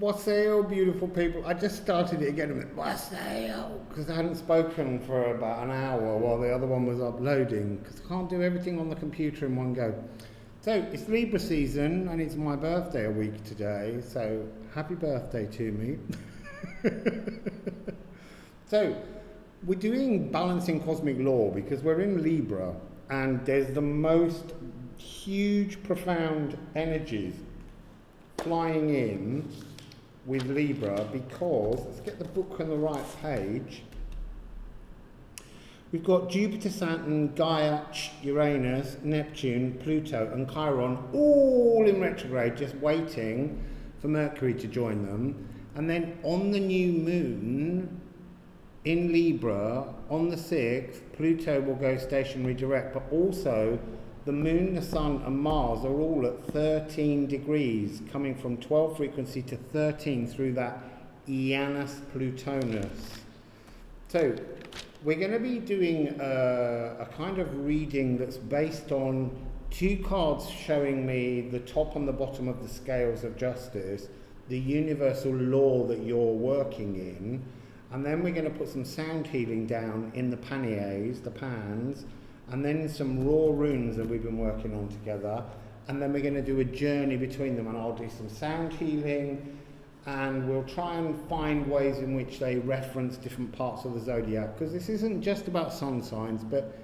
Wassail Beautiful People. I just started it again with Wassail because I hadn't spoken for about an hour while the other one was uploading because I can't do everything on the computer in one go. So it's Libra season and it's my birthday a week today, so happy birthday to me. So we're doing balancing cosmic law because we're in Libra and there's the most huge profound energies flying in with Libra because, let's get the book on the right page, we've got Jupiter, Saturn, Gaia, Uranus, Neptune, Pluto and Chiron all in retrograde, just waiting for Mercury to join them. And then on the new moon in Libra on the 6th, Pluto will go stationary direct, but also the moon, the sun and Mars are all at 13 degrees, coming from 12 frequency to 13 through that Janus Plutonus. So we're going to be doing a kind of reading that's based on two cards showing me the top and the bottom of the scales of justice, the universal law that you're working in, and then we're going to put some sound healing down in the panniers, the pans, and then some raw runes that we've been working on together, and then we're going to do a journey between them, and I'll do some sound healing and we'll try and find ways in which they reference different parts of the zodiac, because this isn't just about sun signs, but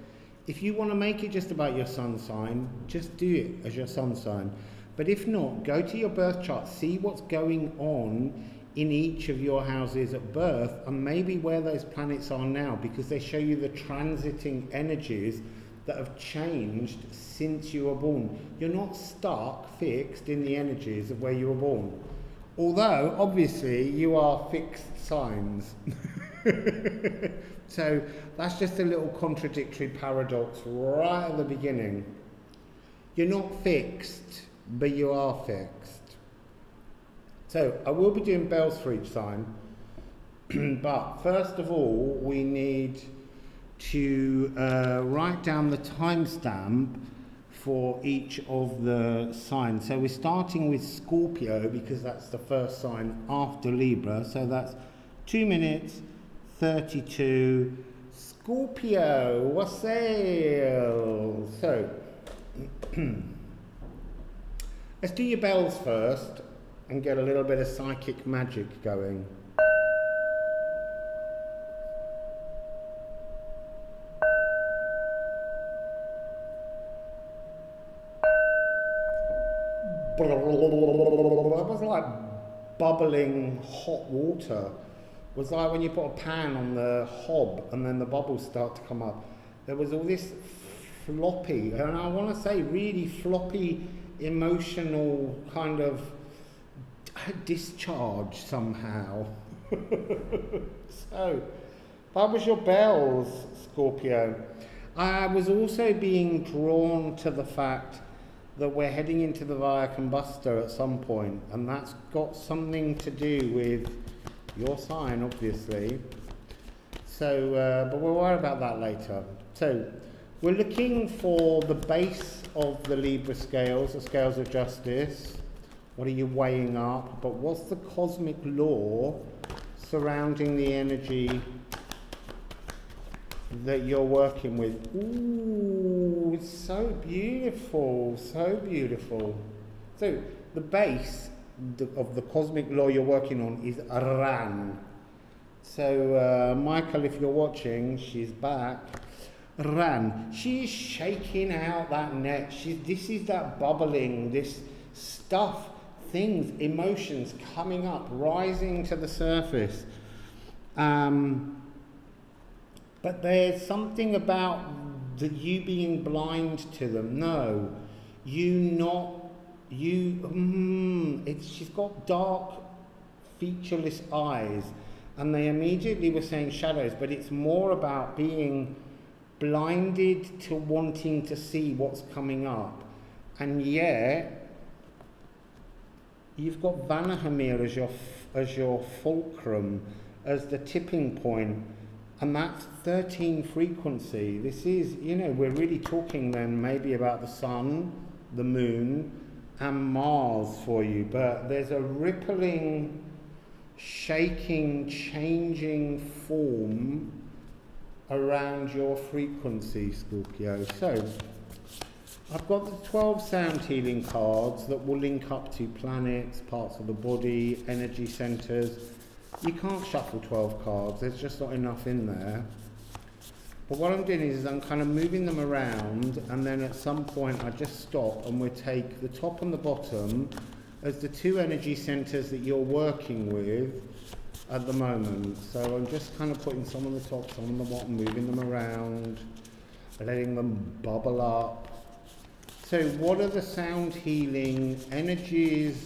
if you want to make it just about your sun sign, just do it as your sun sign. But if not, go to your birth chart, see what's going on in each of your houses at birth and maybe where those planets are now, because they show you the transiting energies that have changed since you were born. You're not stuck, fixed in the energies of where you were born. Although, obviously, you are fixed signs. So that's just a little contradictory paradox right at the beginning. You're not fixed, but you are fixed. So I will be doing bells for each sign, but first of all, we need to write down the timestamp for each of the signs. So we're starting with Scorpio because that's the first sign after Libra. So that's 2 minutes 32. Scorpio, wassail. So let's do your bells first and get a little bit of psychic magic going. That was like bubbling hot water. It was like when you put a pan on the hob and then the bubbles start to come up. There was all this floppy, and I want to say really floppy, emotional kind of discharge somehow. So that was your bells, Scorpio. I was also being drawn to the fact that we're heading into the Via Combustor at some point, and that's got something to do with your sign, obviously. So, but we'll worry about that later. So, we're looking for the base of the Libra scales, the scales of justice. What are you weighing up? But what's the cosmic law surrounding the energy that you're working with? Ooh, it's so beautiful, so beautiful. So the base of the cosmic law you're working on is Ran. So Michael, if you're watching, she's back. Ran, she's shaking out that net. This is that bubbling, this stuff, things, emotions coming up, rising to the surface. But there's something about you being blind to them. No, she's got dark, featureless eyes, and they immediately were saying shadows, but it's more about being blinded to wanting to see what's coming up. And yet, you've got Vanahamir as your fulcrum, as the tipping point. And that's 13 frequency. This is, you know, we're really talking then maybe about the sun, the moon, and Mars for you, but there's a rippling, shaking, changing form around your frequency, Scorpio. So I've got the 12 sound healing cards that will link up to planets, parts of the body, energy centers. You can't shuffle 12 cards, there's just not enough in there. But what I'm doing is I'm kind of moving them around, and then at some point I just stop and we take the top and the bottom as the two energy centers that you're working with at the moment. So I'm just kind of putting some on the top, some on the bottom, moving them around, letting them bubble up. So what are the sound healing energies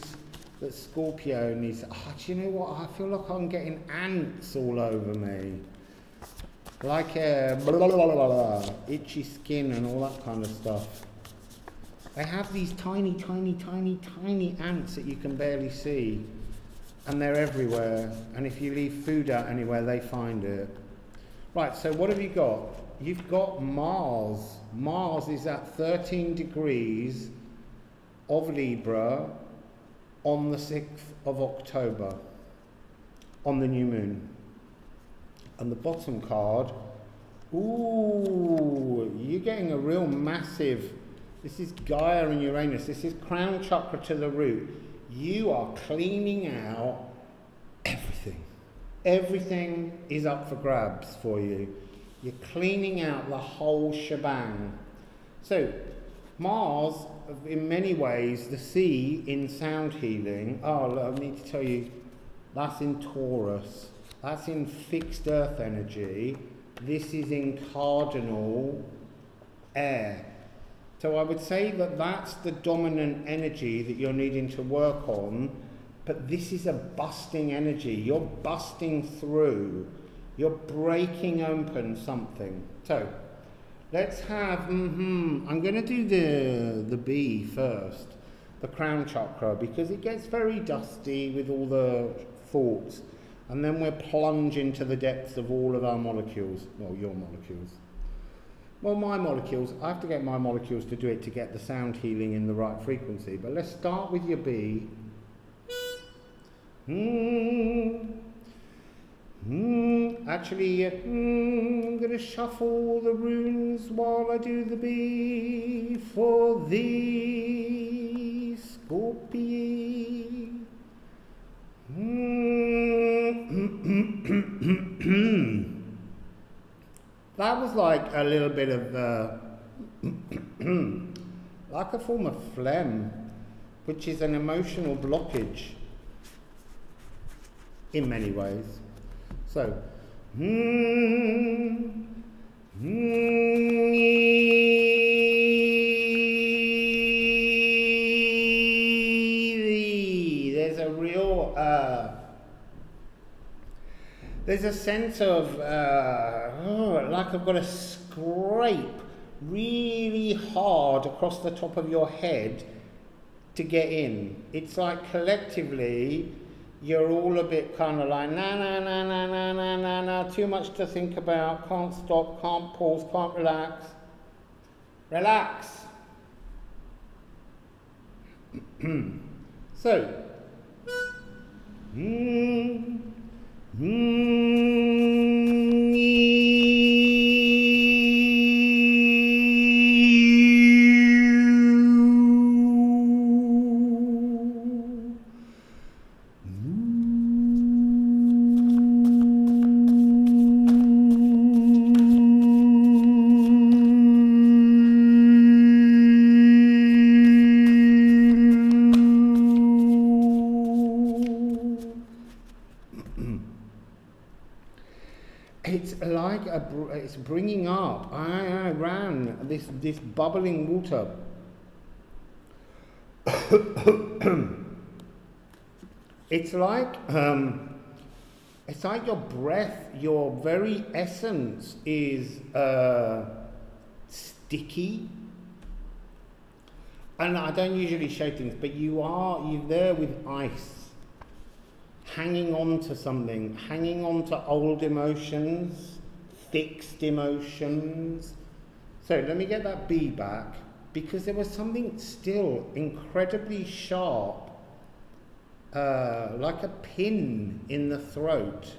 that Scorpio needs? Oh, do you know what? I feel like I'm getting ants all over me. Like blah, blah, blah, blah, itchy skin and all that kind of stuff. They have these tiny, tiny, tiny, tiny ants that you can barely see. And they're everywhere. And if you leave food out anywhere, they find it. Right, so what have you got? You've got Mars. Mars is at 13 degrees of Libra on the 6th of October, on the new moon. And the bottom card, ooh, you're getting a real massive, this is Gaia and Uranus, this is crown chakra to the root. You are cleaning out everything. Everything is up for grabs for you. You're cleaning out the whole shebang. So, Mars, in many ways, the sea in sound healing, oh, look, I need to tell you, that's in Taurus. That's in fixed earth energy. This is in cardinal air. So I would say that that's the dominant energy that you're needing to work on, but this is a busting energy. You're busting through. You're breaking open something. So let's have, I'm going to do the B first, the crown chakra, because it gets very dusty with all the thoughts. And then we'll plunge into the depths of all of our molecules. Well, your molecules. Well, my molecules. I have to get my molecules to do it to get the sound healing in the right frequency. But let's start with your B. Actually, I'm going to shuffle the runes while I do the B for the Scorpio. That was like a little bit of like a form of phlegm, which is an emotional blockage in many ways. So there's a real there's a sense of like I've got to scrape really hard across the top of your head to get in. It's like collectively you're all a bit kind of like nah, too much to think about, can't stop, can't pause, can't relax. Relax. So it's like it's bringing up, I ran this bubbling water. It's like your breath, your very essence is sticky. And I don't usually show things, but you're there with ice. Hanging on to something, hanging on to old emotions, fixed emotions. So let me get that B back. because there was something still incredibly sharp, like a pin in the throat.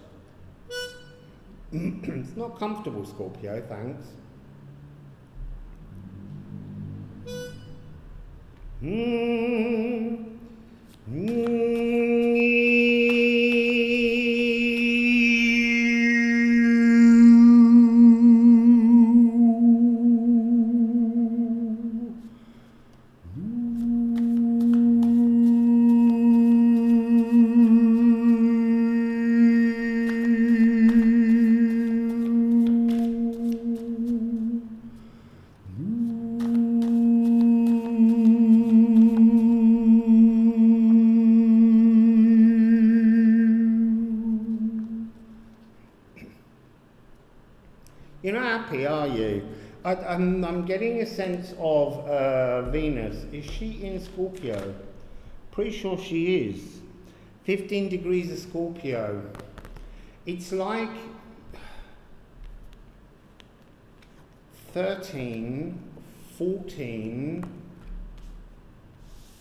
It's not comfortable, Scorpio, thanks. You're not happy, are you? I'm getting a sense of Venus. Is she in Scorpio? Pretty sure she is. 15 degrees of Scorpio. It's like 13, 14,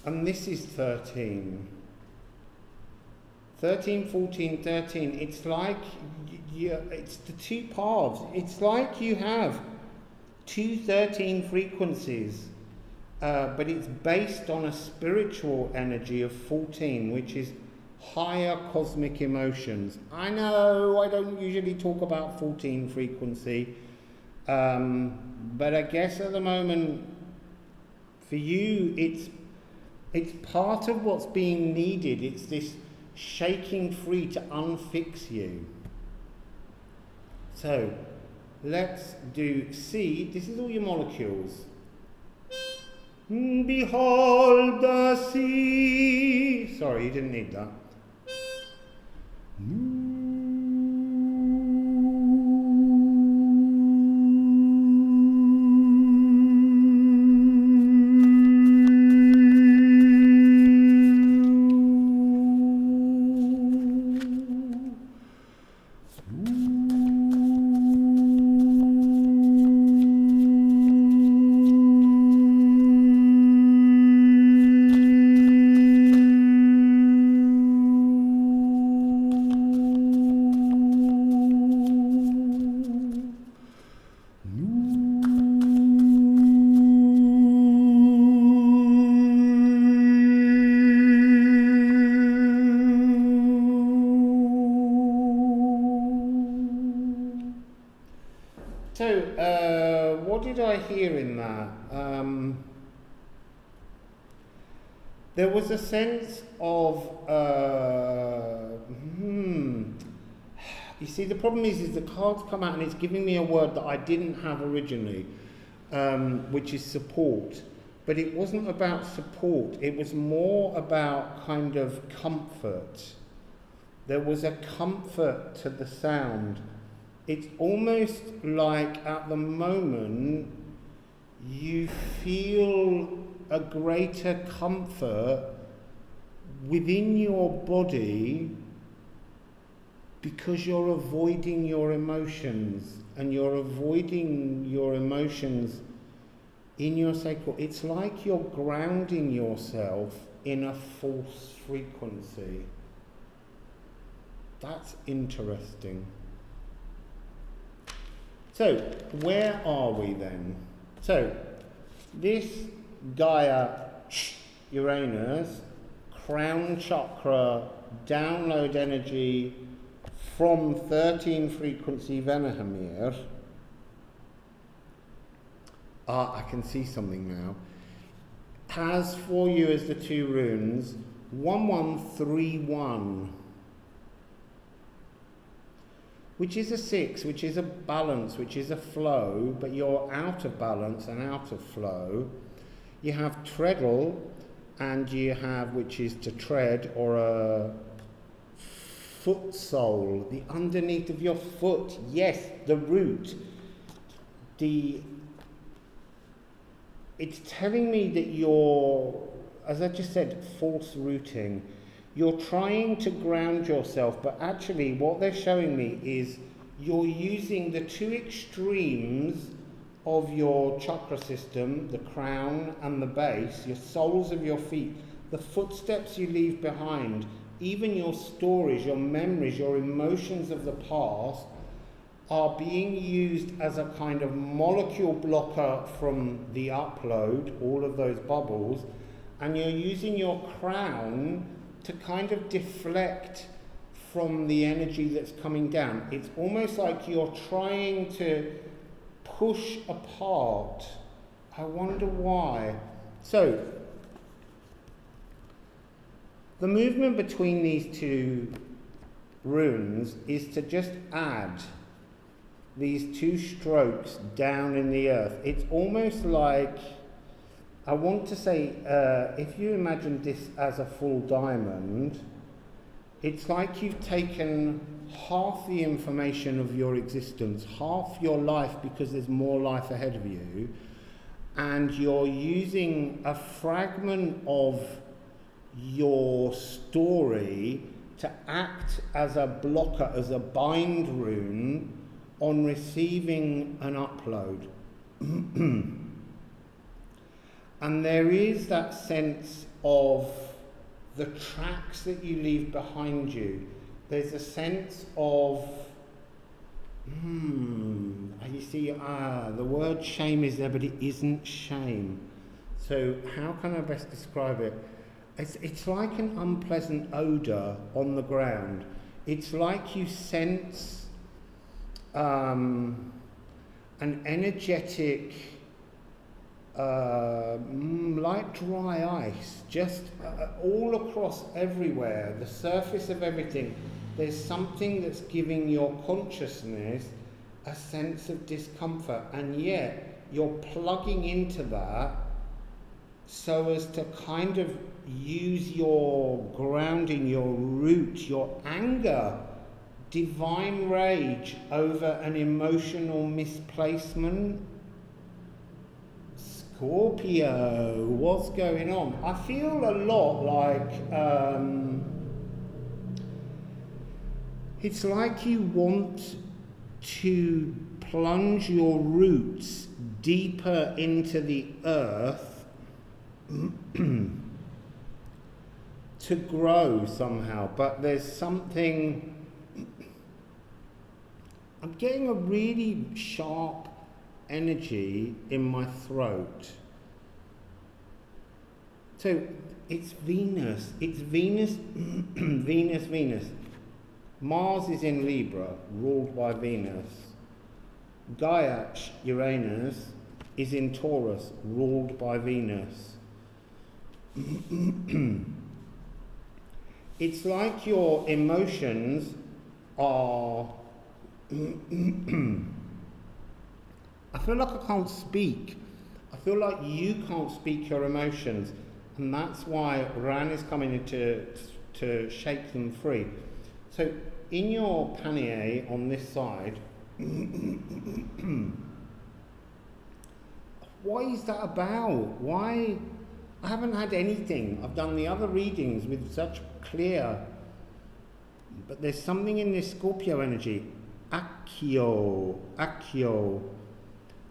and this is 13. 13, 14, 13, it's like, it's the two paths. It's like you have two 13 frequencies, but it's based on a spiritual energy of 14, which is higher cosmic emotions. I know I don't usually talk about 14 frequency, but I guess at the moment, for you, it's part of what's being needed. It's this shaking free to unfix you. So let's do C. This is all your molecules. Behold the sea. Sorry, you didn't need that. So, what did I hear in that? There was a sense of, You see, the problem is the cards come out and it's giving me a word that I didn't have originally, which is support. But it wasn't about support, it was more about kind of comfort. There was a comfort to the sound. It's almost like at the moment you feel a greater comfort within your body because you're avoiding your emotions, and you're avoiding your emotions in your sacral. It's like you're grounding yourself in a false frequency. That's interesting. So, where are we then? So, this Gaia, Uranus, crown chakra, download energy from 13 frequency Venahamir. I can see something now. Has for you as the two runes 1131. Which is a 6, which is a balance, which is a flow, but you're out of balance and out of flow. You have treadle, and you have, which is to tread, or a foot sole, the underneath of your foot. Yes, the root. It's telling me that you're, as I just said, false rooting. You're trying to ground yourself, but actually what they're showing me is you're using the two extremes of your chakra system, the crown and the base, your soles of your feet, the footsteps you leave behind, even your stories, your memories, your emotions of the past are being used as a kind of molecule blocker from the upload, all of those bubbles, and you're using your crown to kind of deflect from the energy that's coming down. It's almost like you're trying to push apart. I wonder why. So, the movement between these two runes is to just add these two strokes down in the earth. It's almost like, I want to say, if you imagine this as a full diamond, it's like you've taken half the information of your existence, half your life, because there's more life ahead of you, and you're using a fragment of your story to act as a blocker, as a bind rune on receiving an upload. And there is that sense of the tracks that you leave behind you. There's a sense of, you see, the word shame is there, but it isn't shame. So how can I best describe it? It's like an unpleasant odour on the ground. It's like you sense an energetic, like dry ice, just all across everywhere, the surface of everything. There's something that's giving your consciousness a sense of discomfort, and yet you're plugging into that so as to kind of use your grounding, your root, your anger, divine rage over an emotional misplacement. Scorpio, what's going on? I feel a lot like it's like you want to plunge your roots deeper into the earth to grow somehow, but there's something, I'm getting a really sharp energy in my throat. So it's Venus, Venus. Mars is in Libra, ruled by Venus. Gaia, Uranus, is in Taurus, ruled by Venus. It's like your emotions are I feel like I can't speak. I feel like you can't speak your emotions, and that's why Ran is coming in to shake them free. So in your pannier on this side, what is that about? Why? I haven't had anything. I've done the other readings with such clear, but there's something in this Scorpio energy. Accio.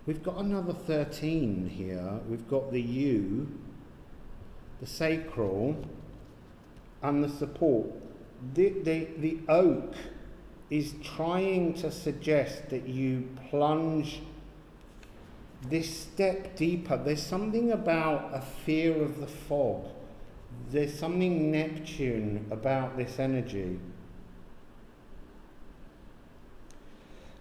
We've got another 13 here. We've got the U, the sacral, and the support. The oak is trying to suggest that you plunge this step deeper. There's something about a fear of the fog. There's something Neptune about this energy.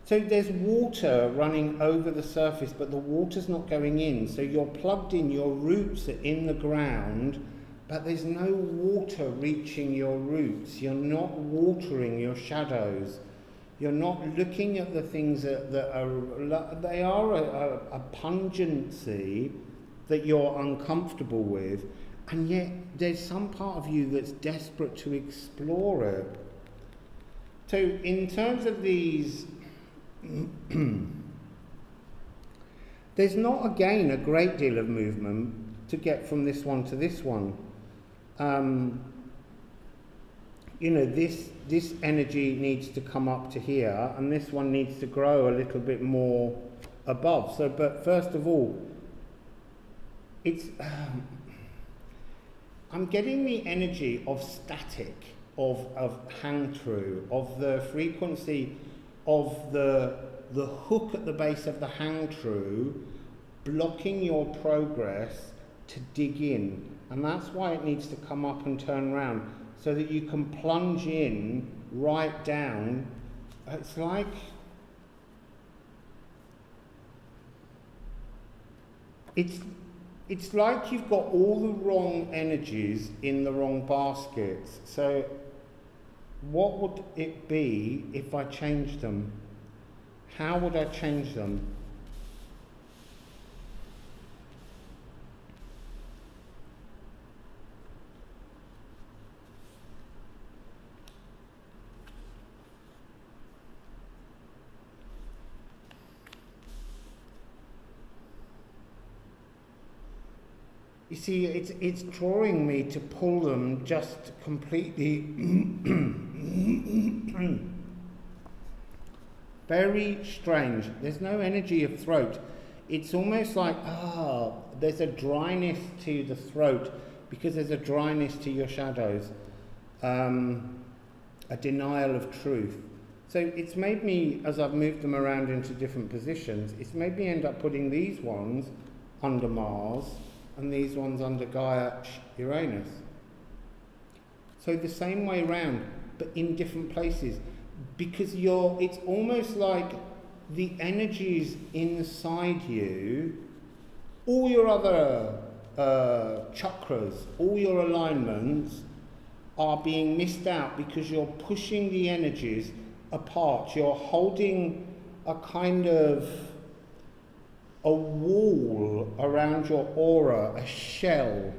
So there's water running over the surface, but the water's not going in. So you're plugged in, your roots are in the ground, but there's no water reaching your roots. You're not watering your shadows. You're not looking at the things that are a pungency that you're uncomfortable with, and yet there's some part of you that's desperate to explore it. So in terms of these, there's not, again, a great deal of movement to get from this one to this one. You know, this energy needs to come up to here, and this one needs to grow a little bit more above. So, but first of all, it's I'm getting the energy of static, of hang true, of the frequency of the hook at the base of the hang true, blocking your progress to dig in. And that's why it needs to come up and turn around, so that you can plunge in right down. It's like, it's like you've got all the wrong energies in the wrong baskets. So what would it be if I changed them? How would I change them? You see, it's drawing me to pull them just completely very strange. There's no energy of throat. It's almost like, there's a dryness to the throat because there's a dryness to your shadows, a denial of truth. So it's made me, as I've moved them around into different positions, it's made me end up putting these ones under Mars and these ones under Gaia, Uranus. So the same way round, but in different places. Because it's almost like the energies inside you, all your other chakras, all your alignments are being missed out because you're pushing the energies apart. You're holding a kind of a wall around your aura, a shell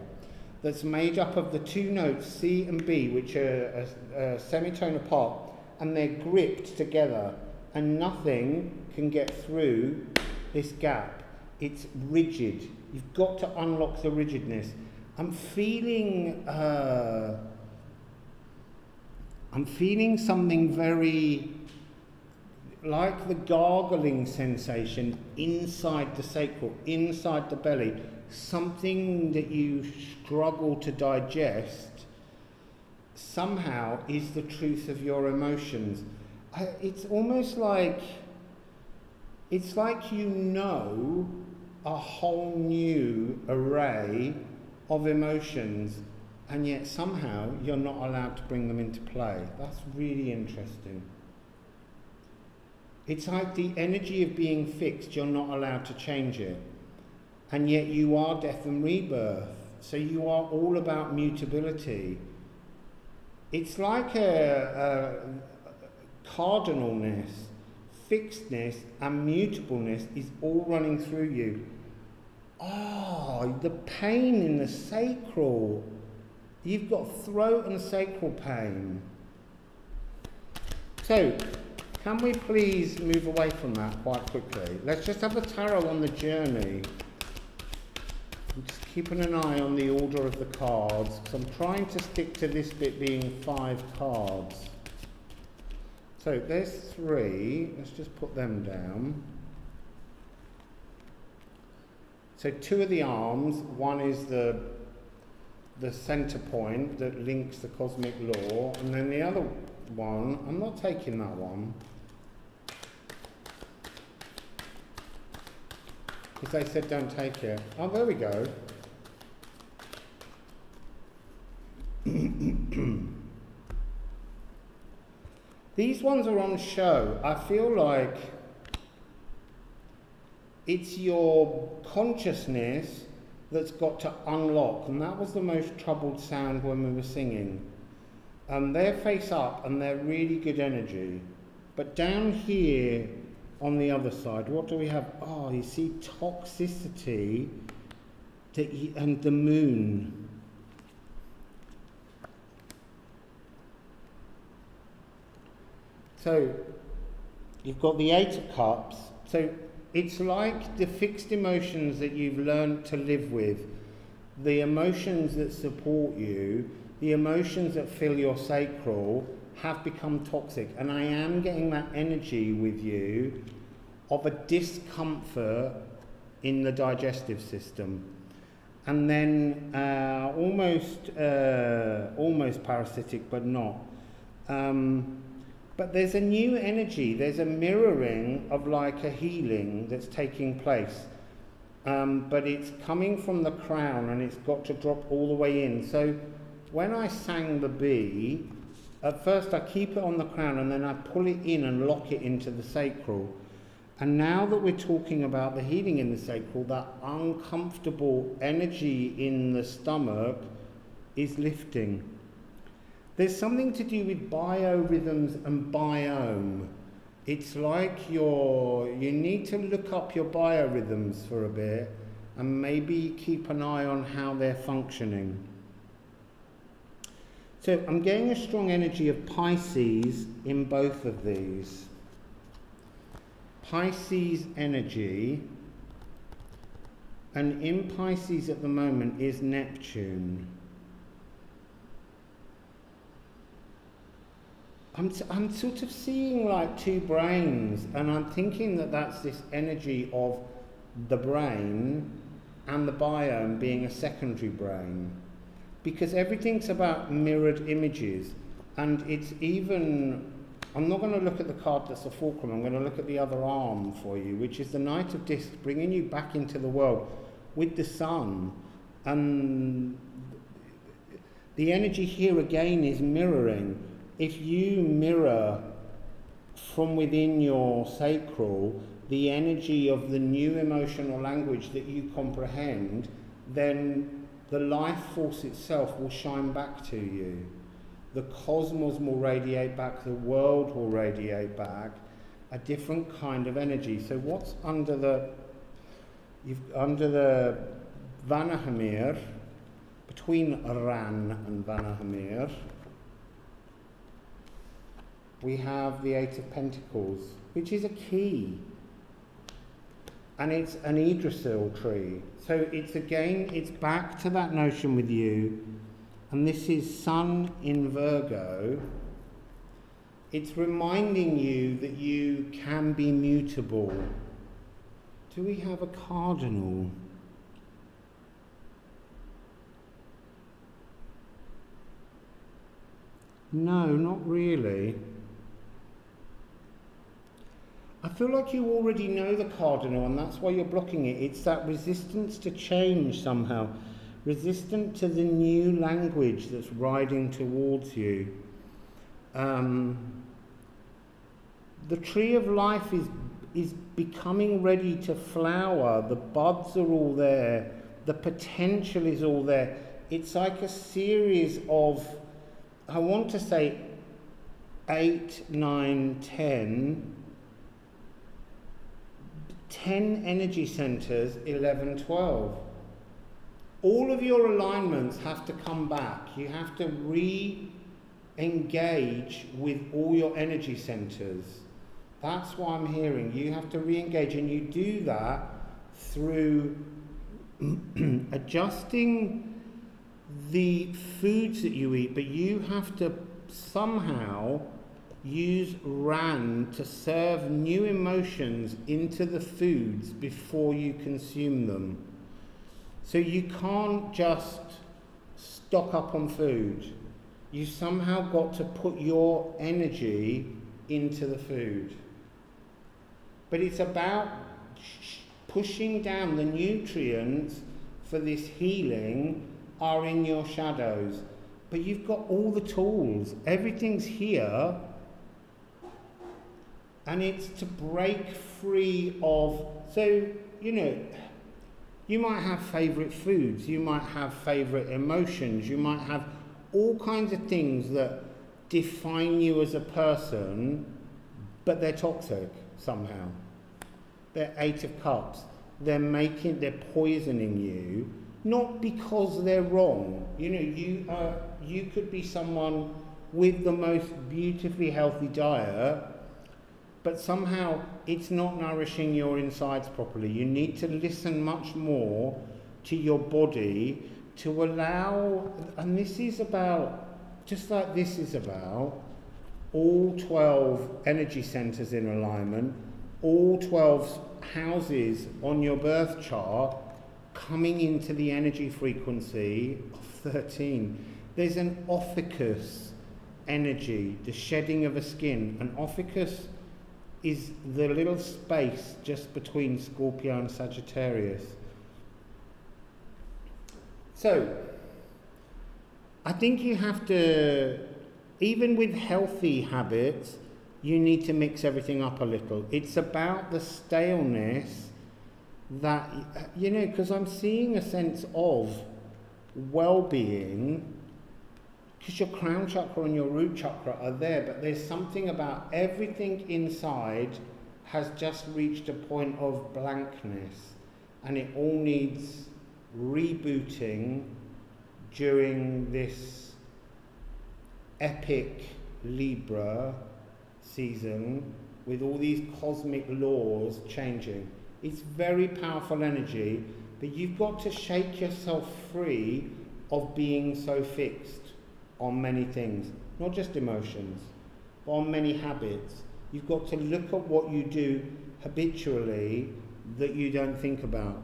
that's made up of the two notes C and B, which are a semitone apart, and they're gripped together, and nothing can get through this gap. It's rigid. You've got to unlock the rigidness. I'm feeling something very like the gargling sensation inside the sacral, inside the belly, something that you struggle to digest somehow is the truth of your emotions. It's almost like, it's like you know a whole new array of emotions, and yet somehow you're not allowed to bring them into play. That's really interesting. It's like the energy of being fixed, you're not allowed to change it. And yet you are death and rebirth. So you are all about mutability. It's like a cardinalness, fixedness and mutableness is all running through you. The pain in the sacral. You've got throat and sacral pain. So, can we please move away from that quite quickly? Let's just have a tarot on the journey. I'm just keeping an eye on the order of the cards, because I'm trying to stick to this bit being 5 cards. So there's 3. Let's just put them down. So 2 of the arms. One is the center point that links the cosmic law, and then the other one, I'm not taking that one, because they said don't take it. Oh, there we go. These ones are on show. I feel like it's your consciousness that's got to unlock, and that was the most troubled sound when we were singing. They're face up and they're really good energy. But down here on the other side, what do we have? Oh, you see toxicity and the moon. So you've got the 8 of Cups. So it's like the fixed emotions that you've learned to live with, the emotions that support you, the emotions that fill your sacral have become toxic. And I am getting that energy with you of a discomfort in the digestive system. And then almost parasitic, but not. But there's a new energy, there's a mirroring of like a healing that's taking place. But it's coming from the crown and it's got to drop all the way in. So when I sang the B, at first I keep it on the crown and then I pull it in and lock it into the sacral. And now that we're talking about the healing in the sacral, that uncomfortable energy in the stomach is lifting. There's something to do with biorhythms and biome. It's like you need to look up your biorhythms for a bit and maybe keep an eye on how they're functioning. So I'm getting a strong energy of Pisces in both of these. Pisces energy, and in Pisces at the moment is Neptune. I'm sort of seeing like two brains, and I'm thinking that that's this energy of the brain and the biome being a secondary brain, because everything's about mirrored images. And it's even, I'm not going to look at the card that's the fulcrum, I'm going to look at the other arm for you, which is the Knight of Discs, bringing you back into the world with the sun. And the energy here again is mirroring. If you mirror from within your sacral the energy of the new emotional language that you comprehend, then the life force itself will shine back to you. The cosmos will radiate back, the world will radiate back, a different kind of energy. So what's under the Vanahamir, between Ran and Vanahamir, we have the Eight of Pentacles, which is a key. And it's an Yggdrasil tree. So it's back to that notion with you. And this is Sun in Virgo. It's reminding you that you can be mutable. Do we have a cardinal? No, not really. I feel like you already know the cardinal, and that's why you're blocking it. It's that resistance to change somehow. Resistant to the new language that's riding towards you. The tree of life is becoming ready to flower. The buds are all there. The potential is all there. It's like a series of, I want to say 8, 9, 10 energy centers, 11, 12. All of your alignments have to come back. You have to re-engage with all your energy centers. That's what I'm hearing. You have to re-engage, and you do that through adjusting the foods that you eat, but you have to somehow use Ran to serve new emotions into the foods before you consume them. So you can't just stock up on food. You somehow got to put your energy into the food. But it's about pushing down the nutrients for this healing are in your shadows. But you've got all the tools. Everything's here. And it's to break free of, so, you know, you might have favourite foods, you might have favourite emotions, you might have all kinds of things that define you as a person, but they're toxic somehow. They're Eight of Cups. They're poisoning you, not because they're wrong. You know, you could be someone with the most beautifully healthy diet, but somehow it's not nourishing your insides properly. You need to listen much more to your body to allow, and this is about, just like this is about, all 12 energy centers in alignment, all 12 houses on your birth chart coming into the energy frequency of 13. There's an ophicus energy, the shedding of a skin. An ophicus is the little space just between Scorpio and Sagittarius. So, I think you have to, even with healthy habits, you need to mix everything up a little. It's about the staleness that, you know, because I'm seeing a sense of well-being, because your crown chakra and your root chakra are there, but there's something about everything inside has just reached a point of blankness, and it all needs rebooting during this epic Libra season with all these cosmic laws changing. It's very powerful energy, but you've got to shake yourself free of being so fixed on many things, not just emotions, but on many habits. You've got to look at what you do habitually that you don't think about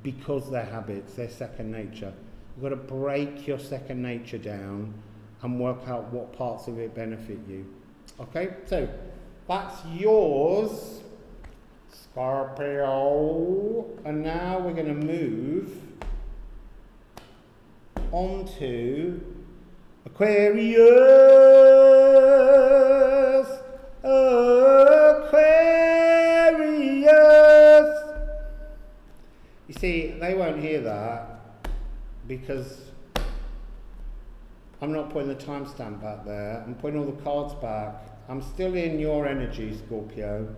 because they're habits, they're second nature. You've got to break your second nature down and work out what parts of it benefit you. Okay, so that's yours, Scorpio. And now we're going to move on to Aquarius. Aquarius. You see, they won't hear that because I'm not putting the timestamp back there. I'm putting all the cards back. I'm still in your energy, Scorpio.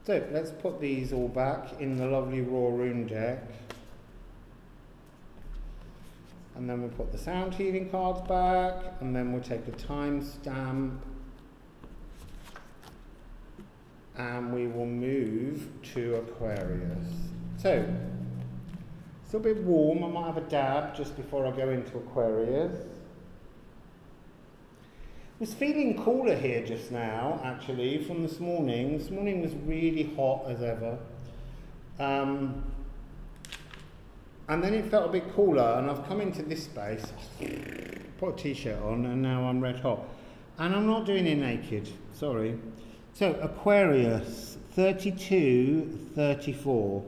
So let's put these all back in the lovely raw rune deck. And then we'll put the sound healing cards back, and then we'll take a timestamp, and we will move to Aquarius. So, still a bit warm. I might have a dab just before I go into Aquarius. I was feeling cooler here just now, actually, from this morning. This morning was really hot as ever. And then it felt a bit cooler, and I've come into this space, put a t-shirt on, and now I'm red hot. And I'm not doing it naked, sorry. So, Aquarius, 32, 34.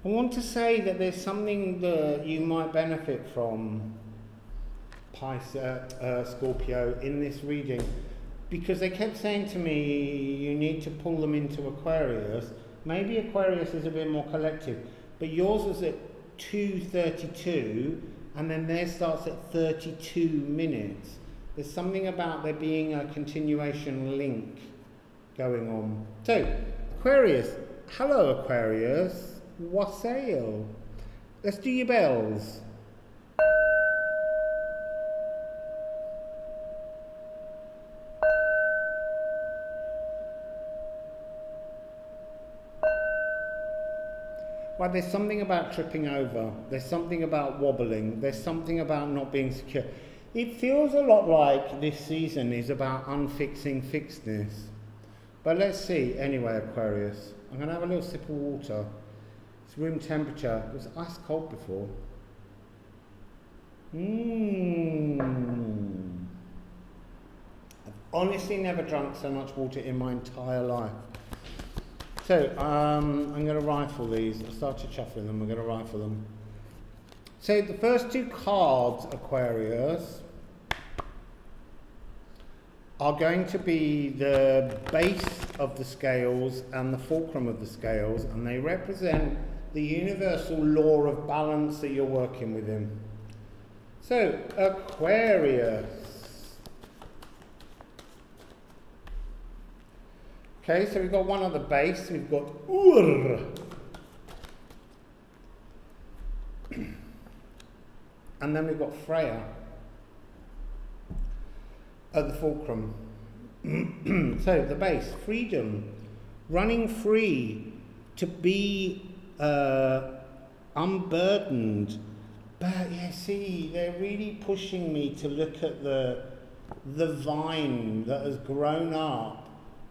I want to say that there's something that you might benefit from, Scorpio, in this reading, because they kept saying to me, you need to pull them into Aquarius. Maybe Aquarius is a bit more collective, but yours is at 2:32, and then theirs starts at 32 minutes. There's something about there being a continuation link going on. So, Aquarius, hello Aquarius, wassail. Let's do your bells. Well, there's something about tripping over, there's something about wobbling, there's something about not being secure. It feels a lot like this season is about unfixing fixedness. But let's see, anyway, Aquarius. I'm going to have a little sip of water. It's room temperature. It was ice cold before. I've honestly never drunk so much water in my entire life. So, I'm going to rifle these. I started shuffling them. We're going to rifle them. So, the first two cards, Aquarius, are going to be the base of the scales and the fulcrum of the scales, and they represent the universal law of balance that you're working within. So, Aquarius. Okay, so we've got one on the base, we've got Ur. And then we've got Freya at the fulcrum. So the base, freedom, running free, to be unburdened, But yeah, see, they're really pushing me to look at the vine that has grown up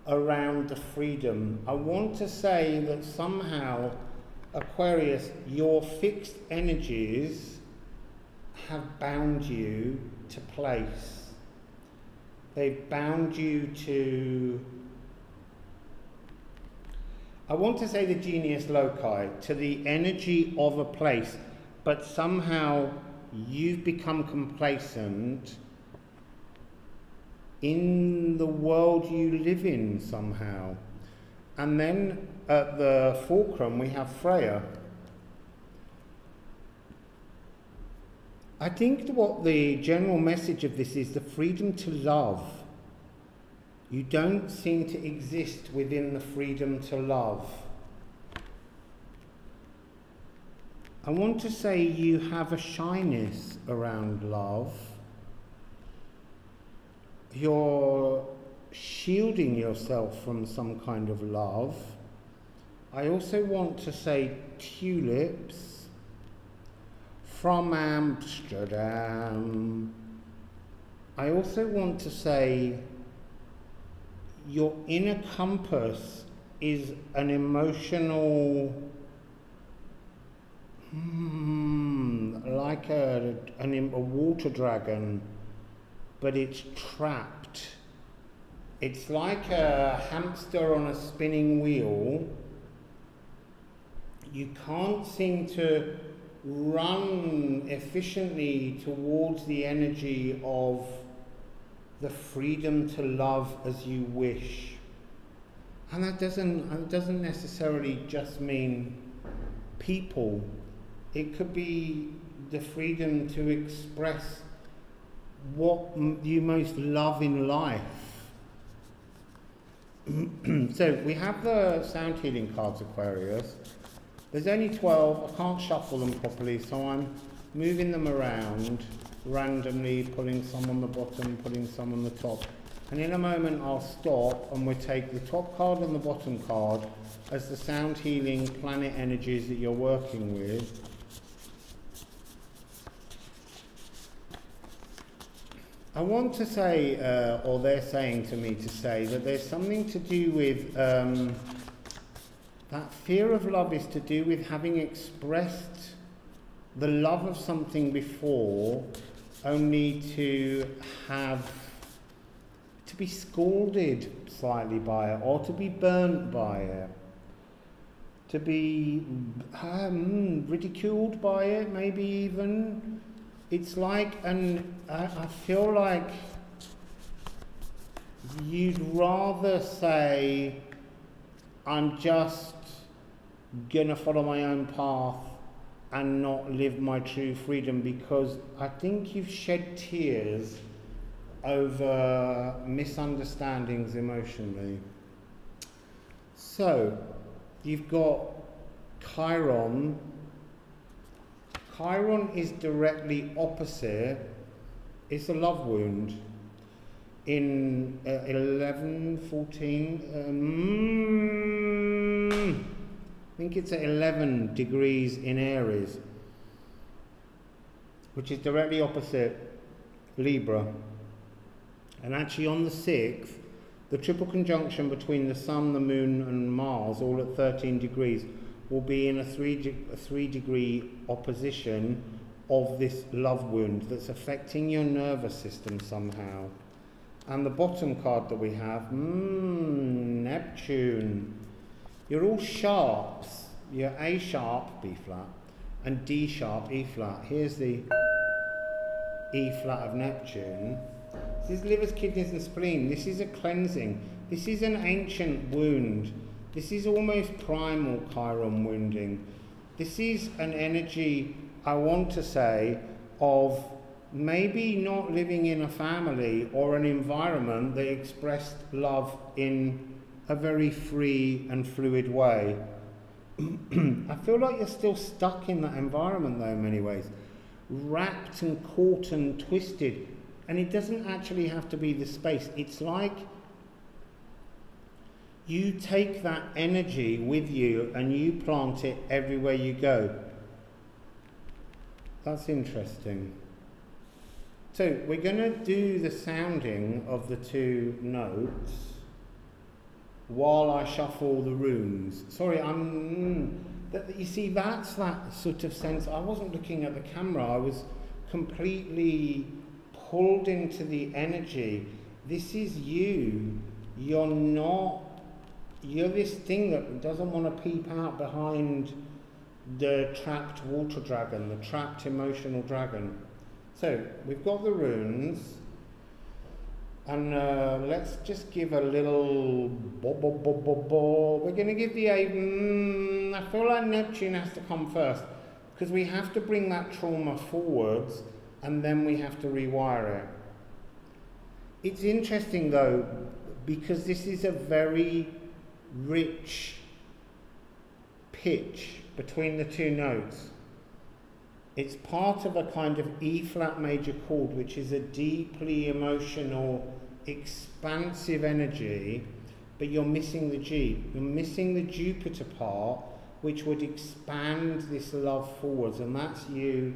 around the freedom. I want to say that somehow, Aquarius, your fixed energies have bound you to place. They've bound you to, I want to say the genius loci, to the energy of a place, but somehow you've become complacent in the world you live in somehow. And then at the fulcrum we have Freya. I think what the general message of this is the freedom to love. You don't seem to exist within the freedom to love. I want to say you have a shyness around love. You're shielding yourself from some kind of love. I also want to say tulips from Amsterdam. I also want to say your inner compass is an emotional, like a water dragon, but it's trapped. It's like a hamster on a spinning wheel. You can't seem to run efficiently towards the energy of the freedom to love as you wish. And that doesn't necessarily just mean people. It could be the freedom to express what you most love in life. So we have the sound healing cards, Aquarius. There's only 12. I can't shuffle them properly, so I'm moving them around randomly, pulling some on the bottom, putting some on the top. And in a moment I'll stop and we'll take the top card and the bottom card as the sound healing planet energies that you're working with. I want to say, or they're saying to me to say, that there's something to do with, that fear of love is to do with having expressed the love of something before, only to be scalded slightly by it, or to be burnt by it, to be ridiculed by it, maybe even. It's like, I feel like you'd rather say, I'm just gonna follow my own path and not live my true freedom, because I think you've shed tears over misunderstandings emotionally. So, you've got Chiron. Chiron is directly opposite. It's a love wound in 11, 14. I think it's at 11 degrees in Aries, which is directly opposite Libra. And actually on the 6th, the triple conjunction between the Sun, the Moon and Mars, all at 13 degrees, will be in a 3 degree opposition of this love wound that's affecting your nervous system somehow. And the bottom card that we have, Neptune. You're all sharps. You're A sharp, B flat, and D sharp, E flat. Here's the E flat of Neptune. This is livers, kidneys and spleen. This is a cleansing. This is an ancient wound. This is almost primal Chiron wounding. This is an energy, I want to say, of maybe not living in a family or an environment that expressed love in a very free and fluid way. I feel like you're still stuck in that environment though in many ways. Wrapped and caught and twisted. And it doesn't actually have to be the space. It's like you take that energy with you and you plant it everywhere you go. That's interesting. So we're going to do the sounding of the two notes while I shuffle the runes. Sorry, you see, that's that sort of sense. I wasn't looking at the camera. I was completely pulled into the energy. This is you. You're this thing that doesn't want to peep out behind the trapped water dragon, the trapped emotional dragon. So we've got the runes, and let's just give a little We're going to give the I feel like Neptune has to come first, because we have to bring that trauma forwards, and then we have to rewire it. It's interesting though, because this is a very rich pitch between the two notes. It's part of a kind of E flat major chord, which is a deeply emotional, expansive energy, but you're missing the G. You're missing the Jupiter part, which would expand this love forwards, and that's you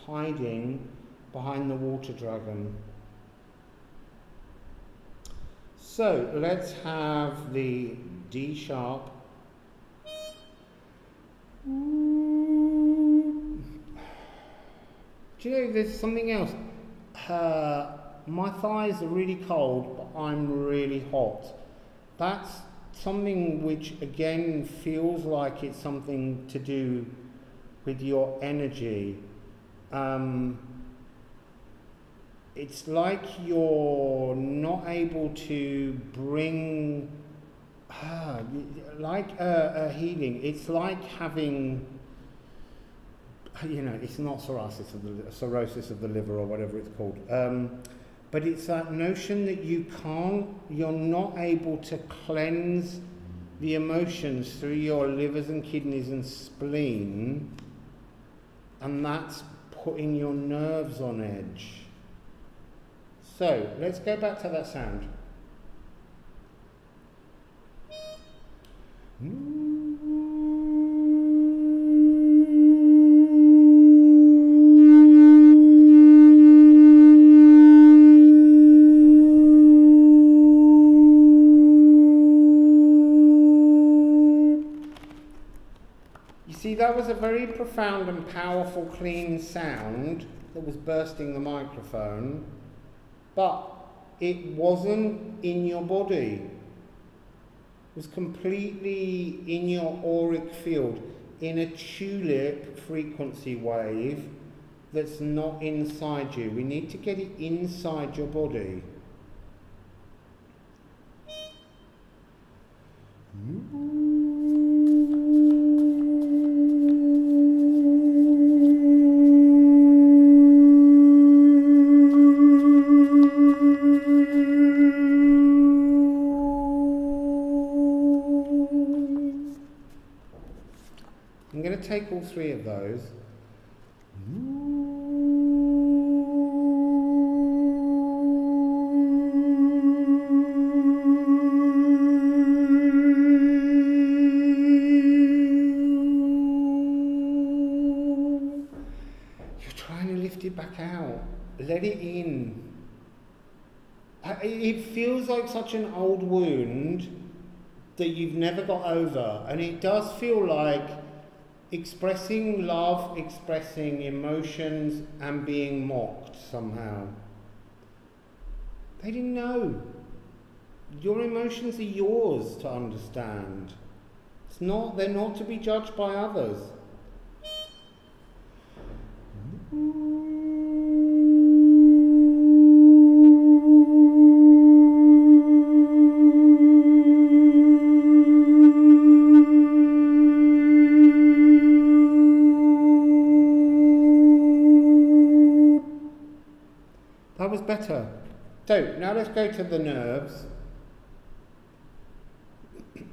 hiding behind the water dragon. So let's have the D sharp. Do you know, there's something else. My thighs are really cold, but I'm really hot. That's something which, again, feels like it's something to do with your energy. It's like you're not able to bring, like a healing. It's like having, you know, it's not cirrhosis of the liver or whatever it's called. But it's that notion that you're not able to cleanse the emotions through your livers and kidneys and spleen, and that's putting your nerves on edge. So let's go back to that sound. See, that was a very profound and powerful, clean sound that was bursting the microphone, but it wasn't in your body. It was completely in your auric field, in a tulip frequency wave that's not inside you. We need to get it inside your body. I'm going to take all three of those. You're trying to lift it back out. Let it in. It feels like such an old wound that you've never got over, and it does feel like expressing love, expressing emotions, and being mocked somehow. They didn't know. Your emotions are yours to understand. They're not to be judged by others. That was better. So now let's go to the nerves.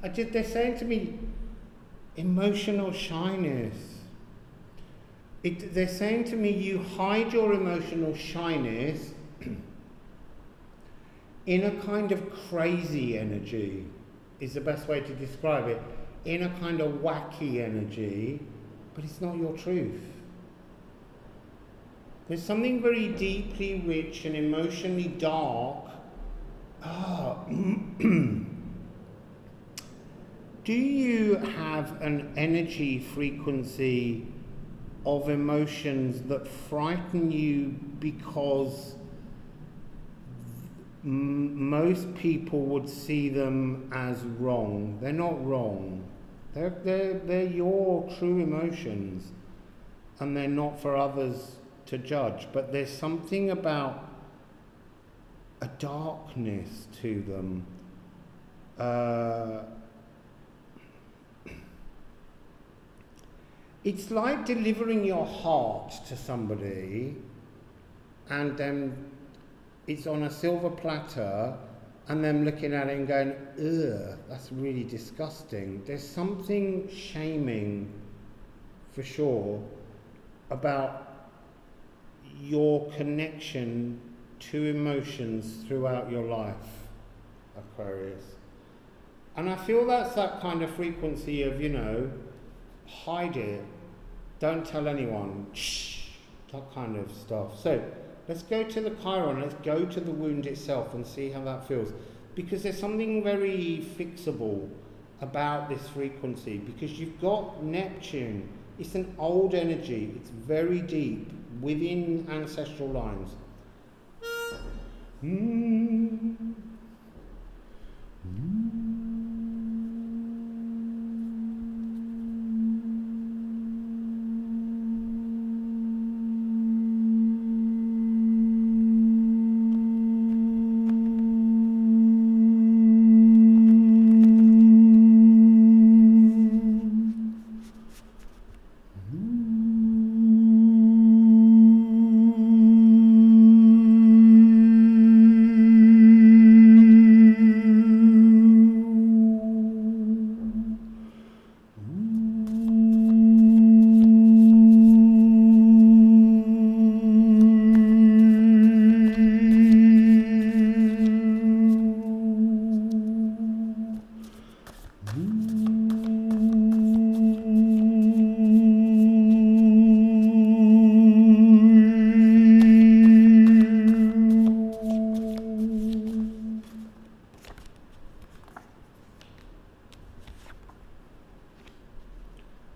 They're saying to me, emotional shyness. They're saying to me, you hide your emotional shyness in a kind of crazy energy, is the best way to describe it. In a kind of wacky energy, but it's not your truth. There's something very deeply rich and emotionally dark. Do you have an energy frequency of emotions that frighten you because most people would see them as wrong? They're not wrong. They're your true emotions, and they're not for others to judge. But there's something about a darkness to them. It's like delivering your heart to somebody, and then it's on a silver platter, and them looking at it and going, ugh, that's really disgusting. There's something shaming, for sure, about your connection to emotions throughout your life, Aquarius. And I feel that's that kind of frequency of, you know, hide it, don't tell anyone, shh, that kind of stuff. So let's go to the Chiron, let's go to the wound itself and see how that feels. Because there's something very fixable about this frequency, because you've got Neptune. It's an old energy, it's very deep within ancestral lines.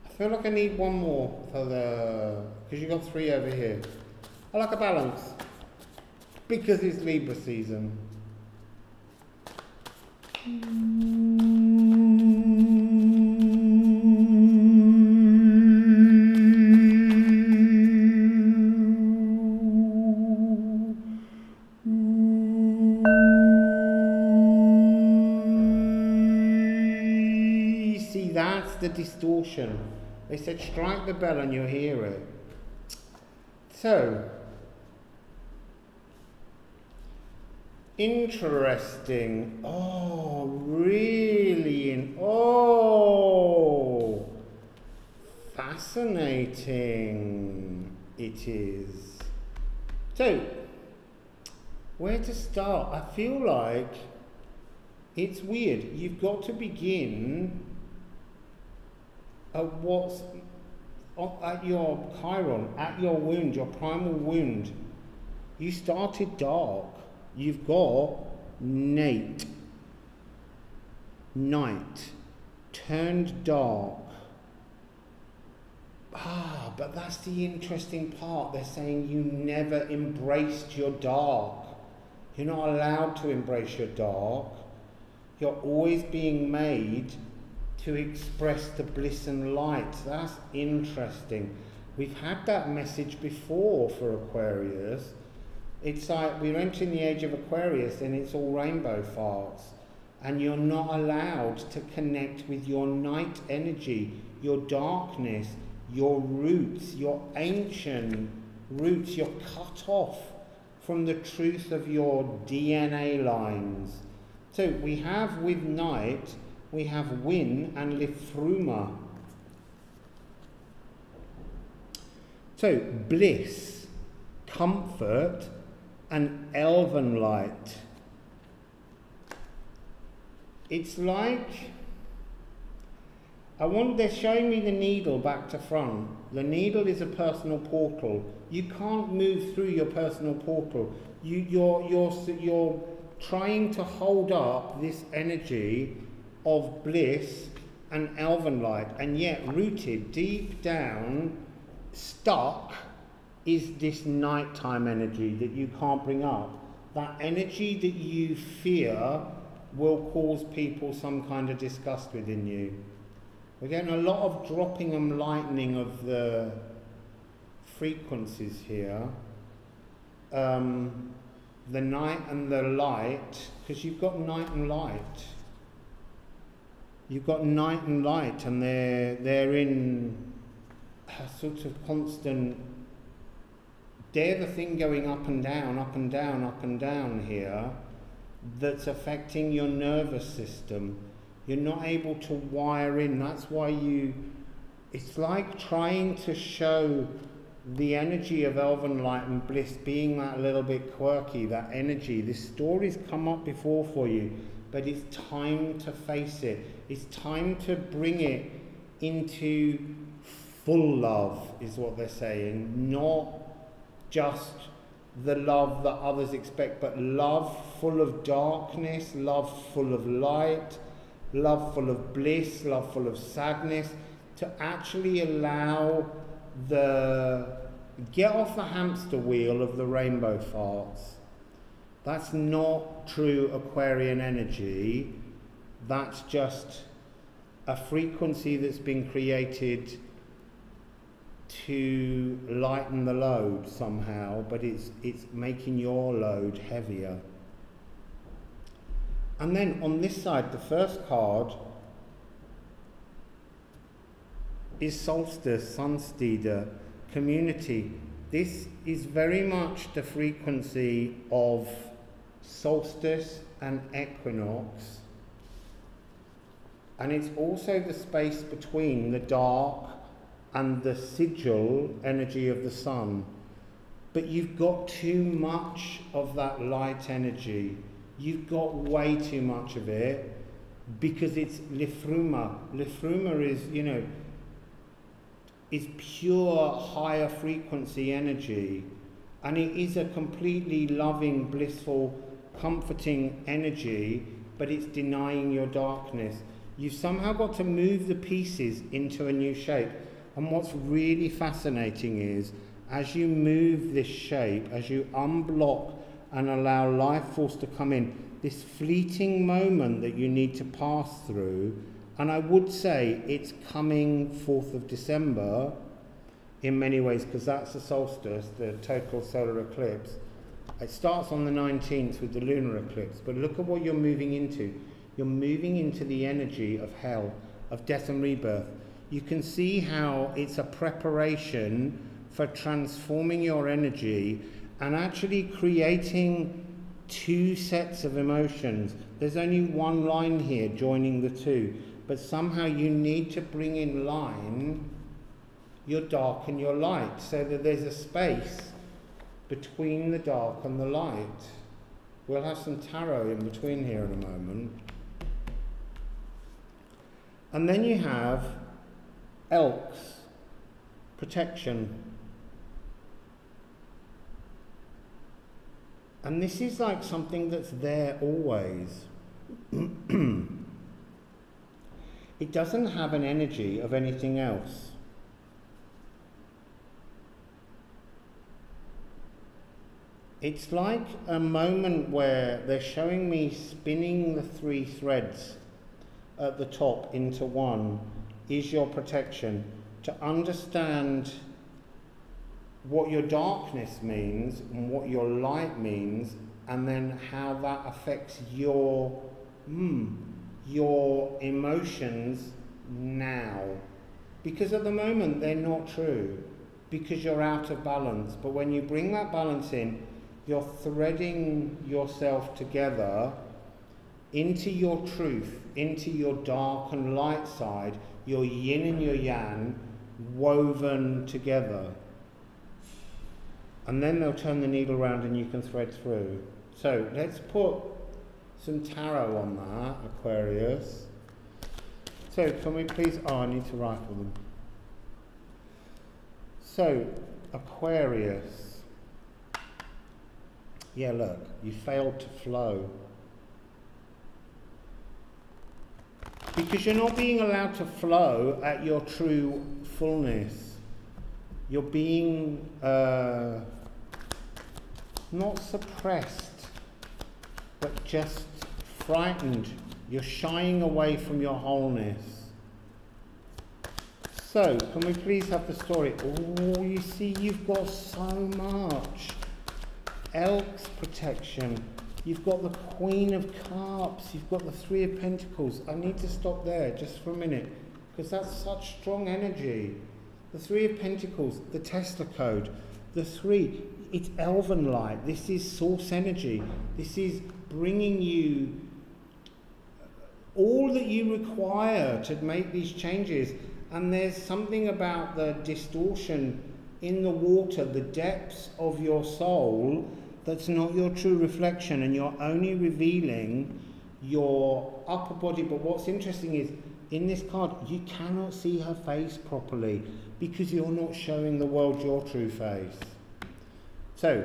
I feel like I need one more for the, because you got 3 over here. I like a balance because it's Libra season. See, that's the distortion. They said strike the bell and you'll hear it. So, interesting. Oh, really? Oh, fascinating it is. So, where to start? I feel like it's weird. You've got to begin what's at your Chiron, at your wound, your primal wound. You started dark. You've got night, turned dark. But that's the interesting part. They're saying you never embraced your dark. You're not allowed to embrace your dark. You're always being made to express the bliss and light. That's interesting. We've had that message before for Aquarius. It's like we're entering the age of Aquarius and it's all rainbow farts. And you're not allowed to connect with your night energy, your darkness, your roots, your ancient roots. You're cut off from the truth of your DNA lines. So we have with night, we have Win and Lithruma. So bliss, comfort, and elven light. It's like They're showing me the needle back to front. The needle is a personal portal. You can't move through your personal portal. You're trying to hold up this energy of bliss and elven light, and yet rooted deep down, stuck, is this nighttime energy that you can't bring up. That energy that you fear will cause people some kind of disgust within you. We're getting a lot of dropping and lightening of the frequencies here. The night and the light, because you've got night and light. You've got night and light, and they're in a sort of constant. They're the thing going up and down, up and down, up and down here, that's affecting your nervous system. You're not able to wire in. That's why it's like trying to show the energy of elven light and bliss being that little bit quirky, that energy. This story's come up before for you, but it's time to face it. It's time to bring it into full love, is what they're saying. Not just the love that others expect, but love full of darkness, love full of light, love full of bliss, love full of sadness, to actually allow get off the hamster wheel of the rainbow farts. That's not true Aquarian energy. That's just a frequency that's been created to lighten the load somehow, but it's making your load heavier. And then on this side, the first card is Solstice, Sunsteader, Community. This is very much the frequency of solstice and equinox, and it's also the space between the dark and the sigil energy of the sun. But you've got too much of that light energy. You've got way too much of it, because it's Lifruma. Lifruma is, is pure higher frequency energy, and it is a completely loving, blissful, comforting energy, but it's denying your darkness. You've somehow got to move the pieces into a new shape. And what's really fascinating is, as you move this shape, as you unblock and allow life force to come in, this fleeting moment that you need to pass through, and I would say it's coming 4th of December in many ways, because that's the solstice, the total solar eclipse. It starts on the 19th with the lunar eclipse, but look at what you're moving into. You're moving into the energy of hell, of death and rebirth. You can see how it's a preparation for transforming your energy and actually creating two sets of emotions. There's only one line here joining the two, but somehow you need to bring in line your dark and your light, so that there's a space between the dark and the light. We'll have some tarot in between here in a moment. And then you have Elks, protection. And this is like something that's there always. It doesn't have an energy of anything else. It's like a moment where they're showing me spinning the 3 threads at the top into one is your protection. To understand what your darkness means and what your light means, and then how that affects your emotions now. Because at the moment they're not true, because you're out of balance. But when you bring that balance in, you're threading yourself together into your truth, into your dark and light side, your yin and your yang woven together. And then they'll turn the needle around and you can thread through. So let's put some tarot on that, Aquarius. So, can we please... Oh, I need to rifle them. So, Aquarius. Yeah, look, you failed to flow. Because you're not being allowed to flow at your true fullness. You're being not suppressed, but just frightened. You're shying away from your wholeness. So, can we please have the story? Oh, you see, you've got so much. Elk's protection. You've got the Queen of Cups. You've got the Three of Pentacles. I need to stop there just for a minute, because that's such strong energy. The Three of Pentacles, the Tesla code, the three, it's elven light. This is source energy. This is bringing you all that you require to make these changes. And there's something about the distortion in the water, the depths of your soul, that's not your true reflection, and you're only revealing your upper body. But what's interesting is, in this card, you cannot see her face properly because you're not showing the world your true face. So,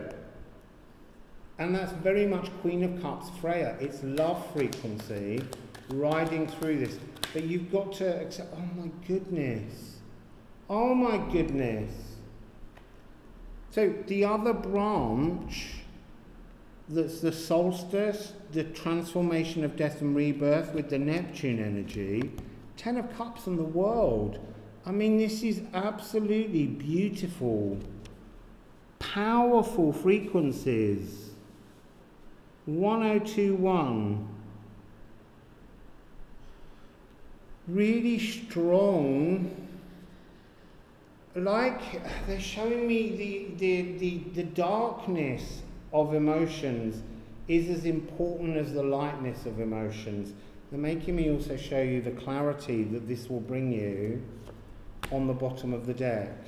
and that's very much Queen of Cups, Freya. It's love frequency riding through this. But you've got to accept, oh my goodness. Oh my goodness. So the other branch, that's the solstice, the transformation of death and rebirth with the Neptune energy, 10 of Cups in the world. I mean, this is absolutely beautiful, powerful frequencies. 1021. Really strong, like they're showing me the darkness of emotions is as important as the lightness of emotions. They're making me also show you the clarity that this will bring you on the bottom of the deck.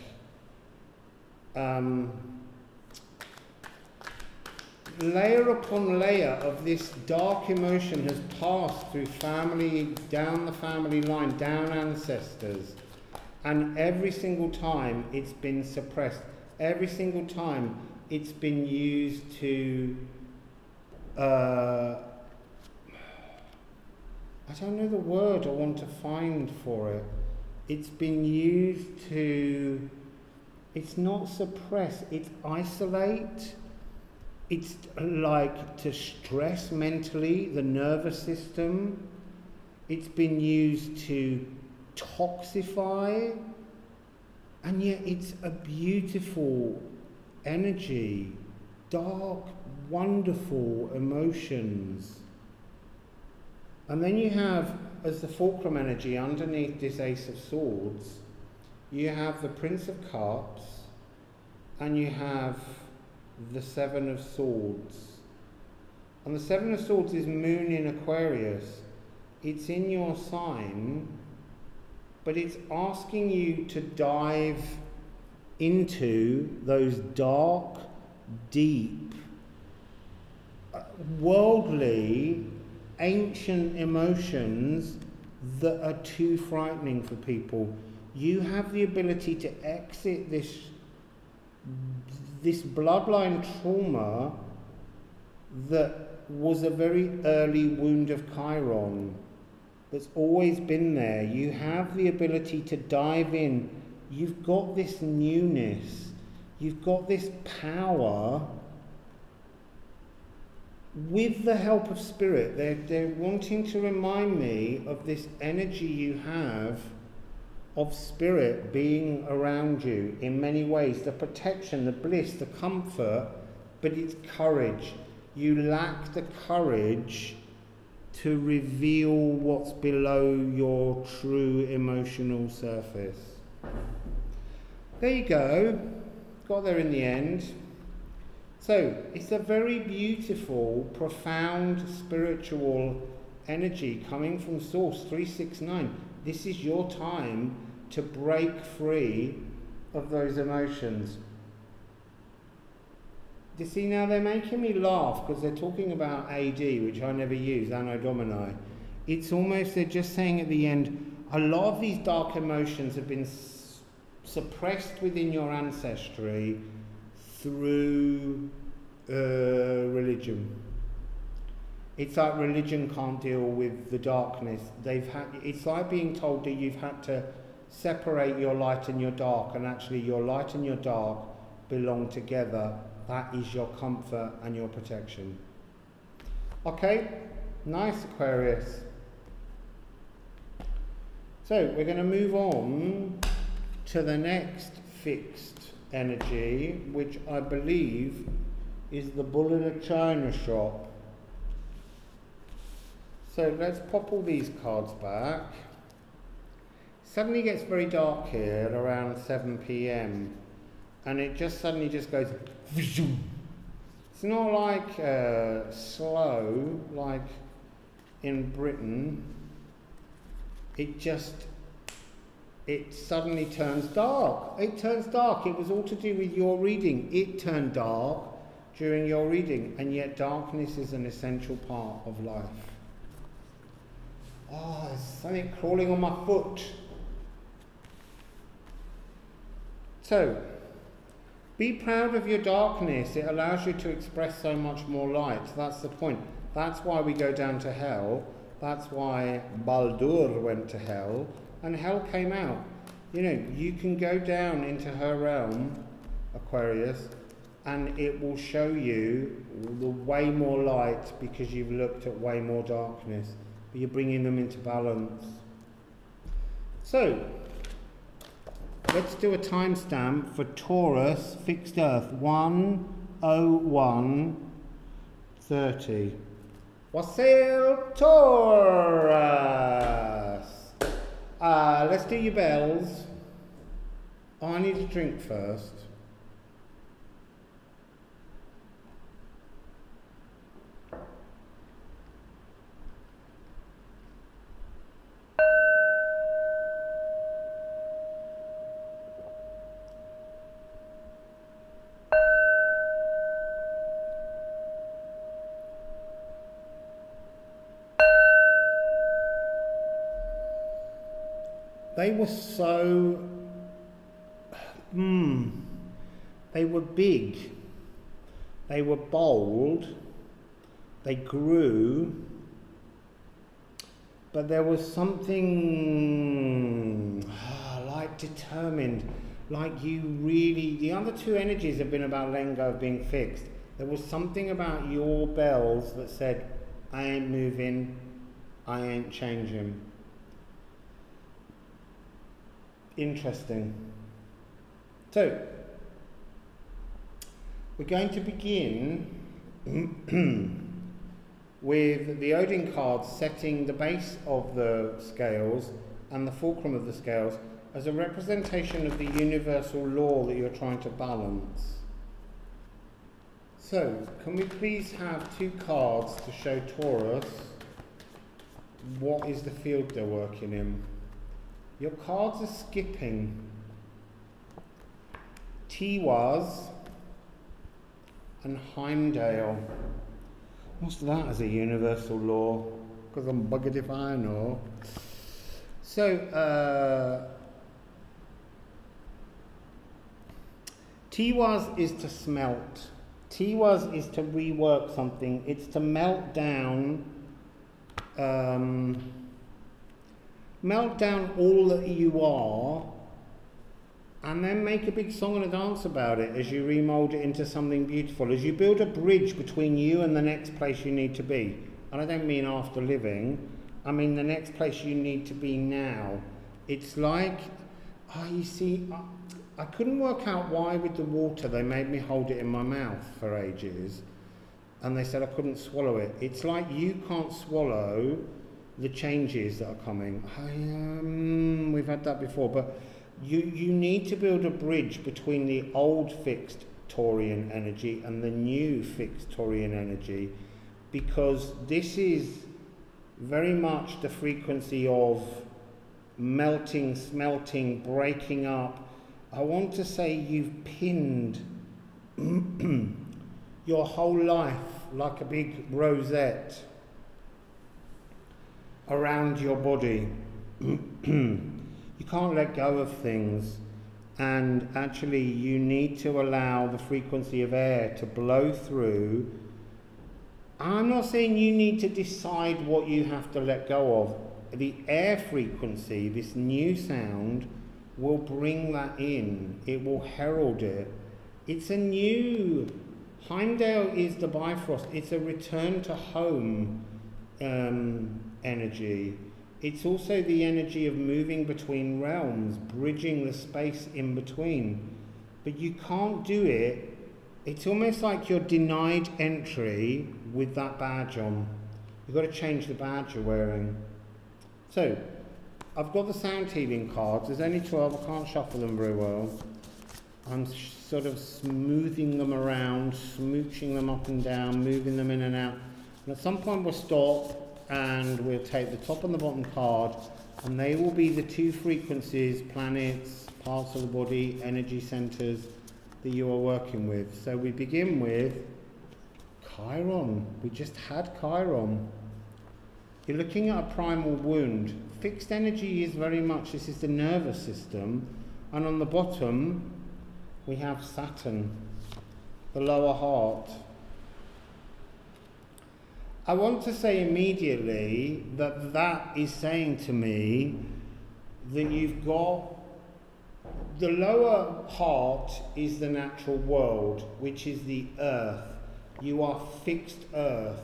Layer upon layer of this dark emotion has passed through family, down the family line, down ancestors, and every single time it's been suppressed. Every single time it's been used to I don't know the word I want to find for it. It's been used to, it's not suppress, it's isolate. It's like to stress mentally the nervous system. It's been used to toxify, and yet it's a beautiful energy, dark, wonderful emotions. And then you have, as the fulcrum energy underneath this Ace of Swords, you have the Prince of Cups, and you have the Seven of Swords. And the Seven of Swords is Moon in Aquarius. It's in your sign, but it's asking you to dive into those dark, deep, worldly, ancient emotions that are too frightening for people. You have the ability to exit this bloodline trauma that was a very early wound of Chiron that's always been there. You have the ability to dive in. You've got this newness. You've got this power. With the help of spirit, they're wanting to remind me of this energy you have of spirit being around you in many ways. The protection, the bliss, the comfort, but it's courage. You lack the courage to reveal what's below your true emotional surface. There you go. Got there in the end. So, it's a very beautiful, profound, spiritual energy coming from Source 369. This is your time to break free of those emotions. You see, now they're making me laugh because they're talking about AD, which I never use, Anno Domini. It's almost, they're just saying at the end, a lot of these dark emotions have been suppressed within your ancestry through religion. It's like religion can't deal with the darkness. It's like being told that you've had to separate your light and your dark, and actually your light and your dark belong together. That is your comfort and your protection. Okay, nice, Aquarius. So we're going to move on to the next fixed energy, which I believe is the bull in a china shop. So let's pop all these cards back. Suddenly gets very dark here at around 7 p.m. and it just suddenly just goes. It's not like slow like in Britain. It suddenly turns dark. It turns dark. It was all to do with your reading. It turned dark during your reading, and yet darkness is an essential part of life. Oh, there's something crawling on my foot. So, be proud of your darkness. It allows you to express so much more light. That's the point. That's why we go down to hell. That's why Baldur went to hell, and hell came out. You know, you can go down into her realm, Aquarius, and it will show you the way more light because you've looked at way more darkness. But you're bringing them into balance. So, let's do a timestamp for Taurus, fixed earth, 1:01:30. Wassail Taurus. Let's do your bells. Oh, I need a drink first. They were so, they were big, they were bold, they grew, but there was something like determined, like you really, the other two energies have been about letting go of being fixed. There was something about your bells that said, I ain't moving, I ain't changing. Interesting. So, we're going to begin with the Odin cards setting the base of the scales and the fulcrum of the scales as a representation of the universal law that you're trying to balance. So, can we please have two cards to show Taurus what is the field they're working in? Your cards are skipping. Tiwaz and Heimdall. What's that as a universal law? Because I'm buggered if I know. So, Tiwaz is to smelt. Tiwaz is to rework something. It's to melt down. Melt down all that you are and then make a big song and a dance about it as you remold it into something beautiful, as you build a bridge between you and the next place you need to be. And I don't mean after living, I mean the next place you need to be now. It's like, you see, I couldn't work out why with the water they made me hold it in my mouth for ages and they said I couldn't swallow it. It's like you can't swallow the changes that are coming. We've had that before, but you need to build a bridge between the old fixed Taurian energy and the new fixed Taurian energy, because this is very much the frequency of melting, smelting, breaking up. I want to say you've pinned your whole life like a big rosette around your body, You can't let go of things, and actually you need to allow the frequency of air to blow through. I'm not saying you need to decide what you have to let go of. The air frequency, this new sound, will bring that in. It will herald it. It's a new... Heimdall is the Bifrost. It's a return to home energy. It's also the energy of moving between realms, bridging the space in between. But you can't do it. It's almost like you're denied entry with that badge on. You've got to change the badge you're wearing. So, I've got the sound healing cards. There's only 12. I can't shuffle them very well. I'm sort of smoothing them around, smooching them up and down, moving them in and out. And at some point we'll stop and we'll take the top and the bottom card, and they will be the two frequencies, planets, parts of the body, energy centers that you are working with. So we begin with Chiron. We just had Chiron. You're looking at a primal wound. Fixed energy is very much, this is the nervous system, and on the bottom we have Saturn, the lower heart. I want to say immediately that that is saying to me that you've got the lower heart is the natural world, which is the earth. You are fixed earth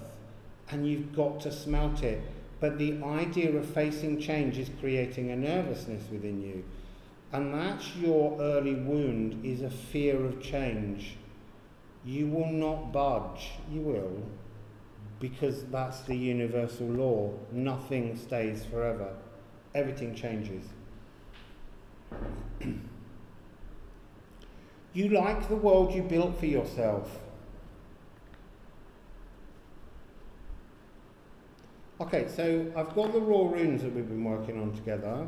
and you've got to smelt it. But the idea of facing change is creating a nervousness within you. And that's your early wound, is a fear of change. You will not budge, you will, because that's the universal law. Nothing stays forever. Everything changes. You like the world you built for yourself. Okay, so I've got the raw runes that we've been working on together.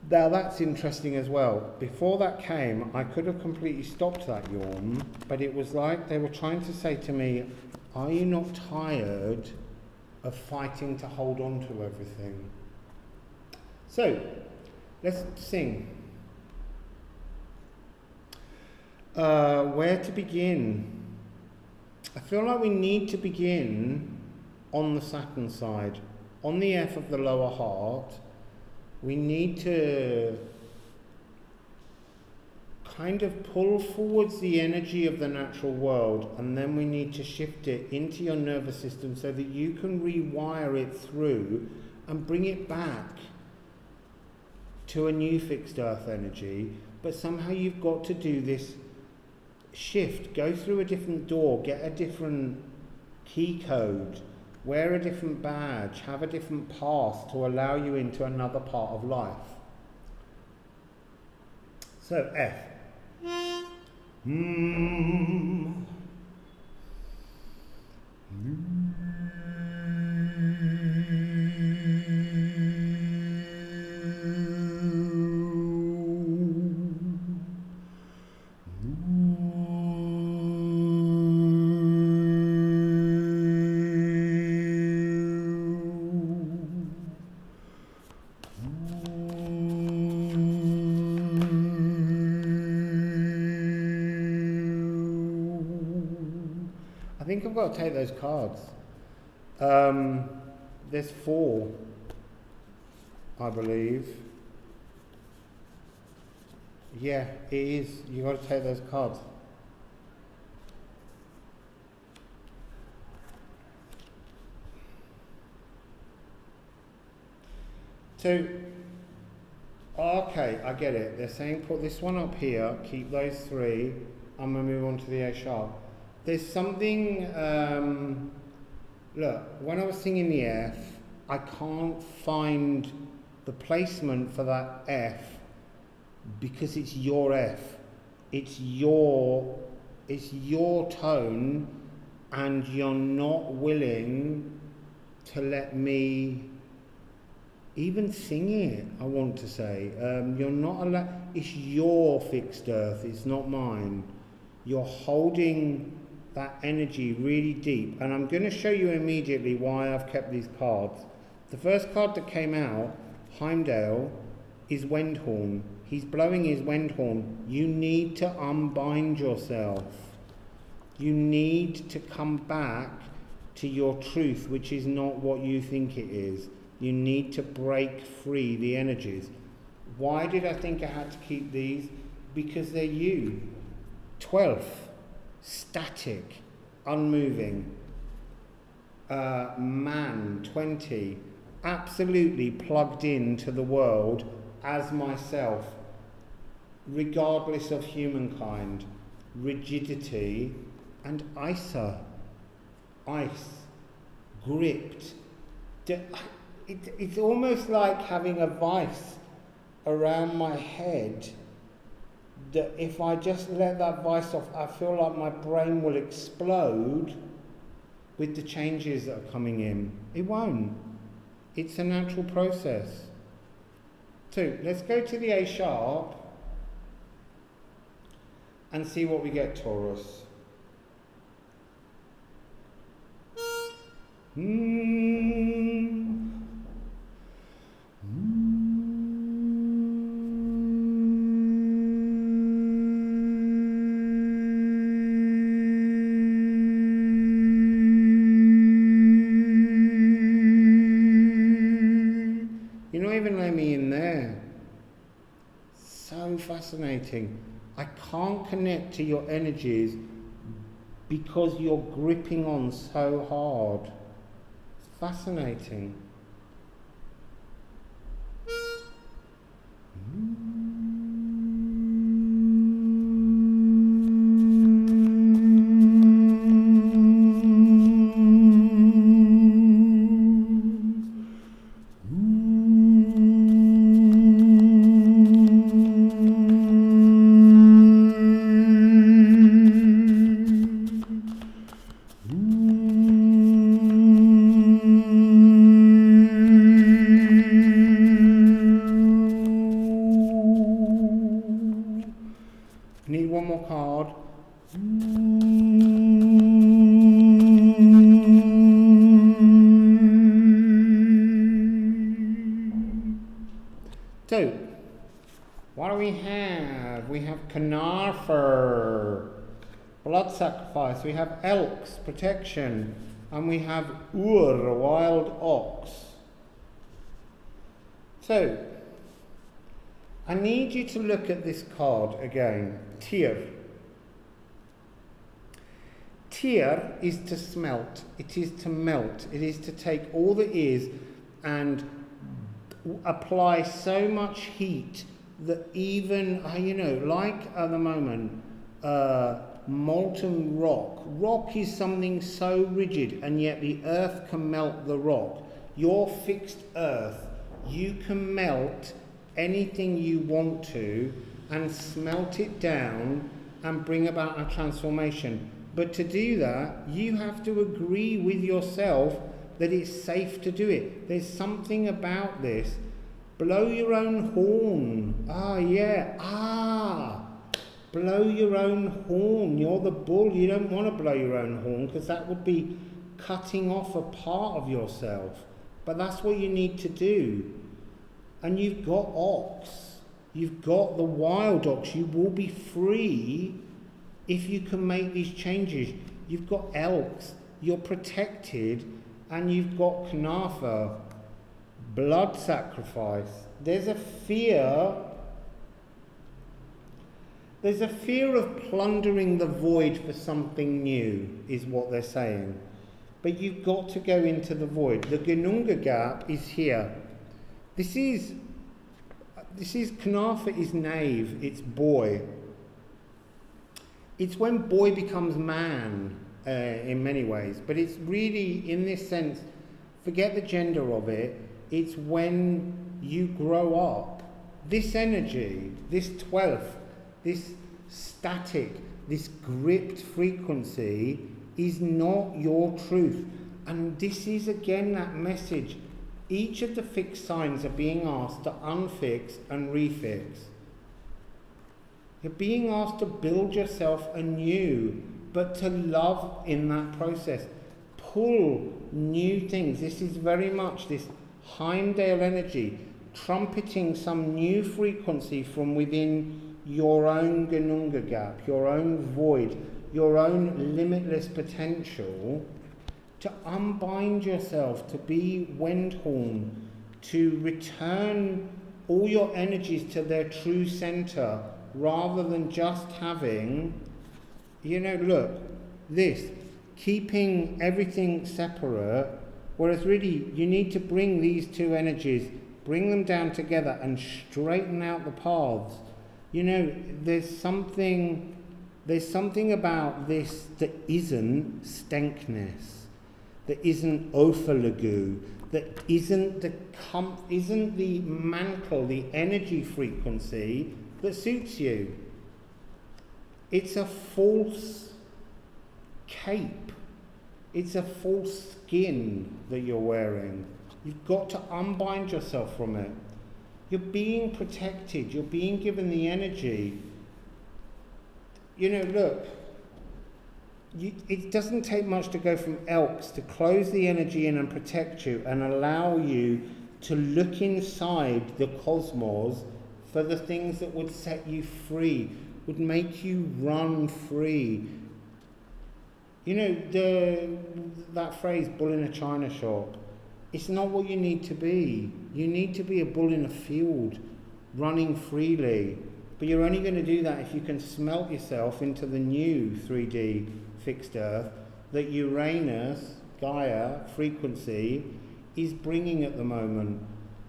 Now that's interesting as well. Before that came, I could have completely stopped that yawn, but it was like they were trying to say to me, are you not tired of fighting to hold on to everything? So, let's sing. Where to begin? I feel like we need to begin on the Saturn side. On the F of the lower heart, we need to kind of pull forwards the energy of the natural world, and then we need to shift it into your nervous system so that you can rewire it through and bring it back to a new fixed earth energy. But somehow you've got to do this shift, go through a different door, get a different key code, wear a different badge, have a different path to allow you into another part of life. So F. I think I've got to take those cards. There's 4, I believe. Yeah, it is. You've got to take those cards. So, okay, I get it. They're saying put this one up here, keep those 3, I'm going to move on to the A sharp. There's something, look, when I was singing the F, I can't find the placement for that F because it's your F. It's your tone, and you're not willing to let me even sing it, I want to say. You're not allowed, it's your fixed earth, it's not mine. You're holding that energy really deep. And I'm going to show you immediately why I've kept these cards. The first card that came out, Heimdall, is Wendhorn. He's blowing his Wendhorn. You need to unbind yourself. You need to come back to your truth, which is not what you think it is. You need to break free the energies. Why did I think I had to keep these? Because they're you. 12th, static, unmoving. Man, 20, absolutely plugged into the world as myself, regardless of humankind. Rigidity, and Isa, ice, gripped. It's almost like having a vice around my head, that if I just let that vice off, I feel like my brain will explode with the changes that are coming in. It won't. It's a natural process. So let's go to the A sharp and see what we get, Taurus. You're not even letting me in there. So fascinating. I can't connect to your energies because you're gripping on so hard. It's fascinating. Need one more card. So, what do we have? We have Knarfer, blood sacrifice. We have Elks, protection. And we have Ur, wild ox. So, I need you to look at this card again, Tyr. Tyr is to smelt, it is to melt, it is to take all that is and apply so much heat that even, like at the moment, molten rock. Rock is something so rigid, and yet the earth can melt the rock. Your fixed earth, you can melt anything you want to and smelt it down and bring about a transformation. But to do that, you have to agree with yourself that it's safe to do it. There's something about this. Blow your own horn. Blow your own horn. You're the bull. You don't want to blow your own horn because that would be cutting off a part of yourself. But that's what you need to do. And you've got ox. You've got the wild ox. You will be free if you can make these changes. You've got elks. You're protected. And you've got Knarfer, blood sacrifice. There's a fear. There's a fear of plundering the void for something new, is what they're saying. But you've got to go into the void. The Gununga gap is here. This is Knarfer is knave, it's boy. It's when boy becomes man in many ways, but it's really, in this sense, forget the gender of it, it's when you grow up. This energy, this 12th, this static, this gripped frequency is not your truth. And this is again that message. Each of the fixed signs are being asked to unfix and refix. You're being asked to build yourself anew, but to love in that process. Pull new things. This is very much this Heimdall energy, trumpeting some new frequency from within your own Ganunga gap, your own void, your own limitless potential, to unbind yourself, to be Wendhorn, to return all your energies to their true center, rather than just having, you know, look, this, keeping everything separate, whereas really you need to bring these two energies, bring them down together and straighten out the paths. You know, there's something about this that isn't stankness, that isn't ophalagu, that isn't the mantle, the energy frequency that suits you. It's a false cape. It's a false skin that you're wearing. You've got to unbind yourself from it. You're being protected. You're being given the energy. You know, look, it doesn't take much to go from Elks to close the energy in and protect you and allow you to look inside the cosmos for the things that would set you free, would make you run free. You know, that phrase, bull in a china shop, it's not what you need to be. You need to be a bull in a field, running freely. But you're only going to do that if you can smelt yourself into the new 3D fixed Earth that Uranus, Gaia, frequency is bringing at the moment.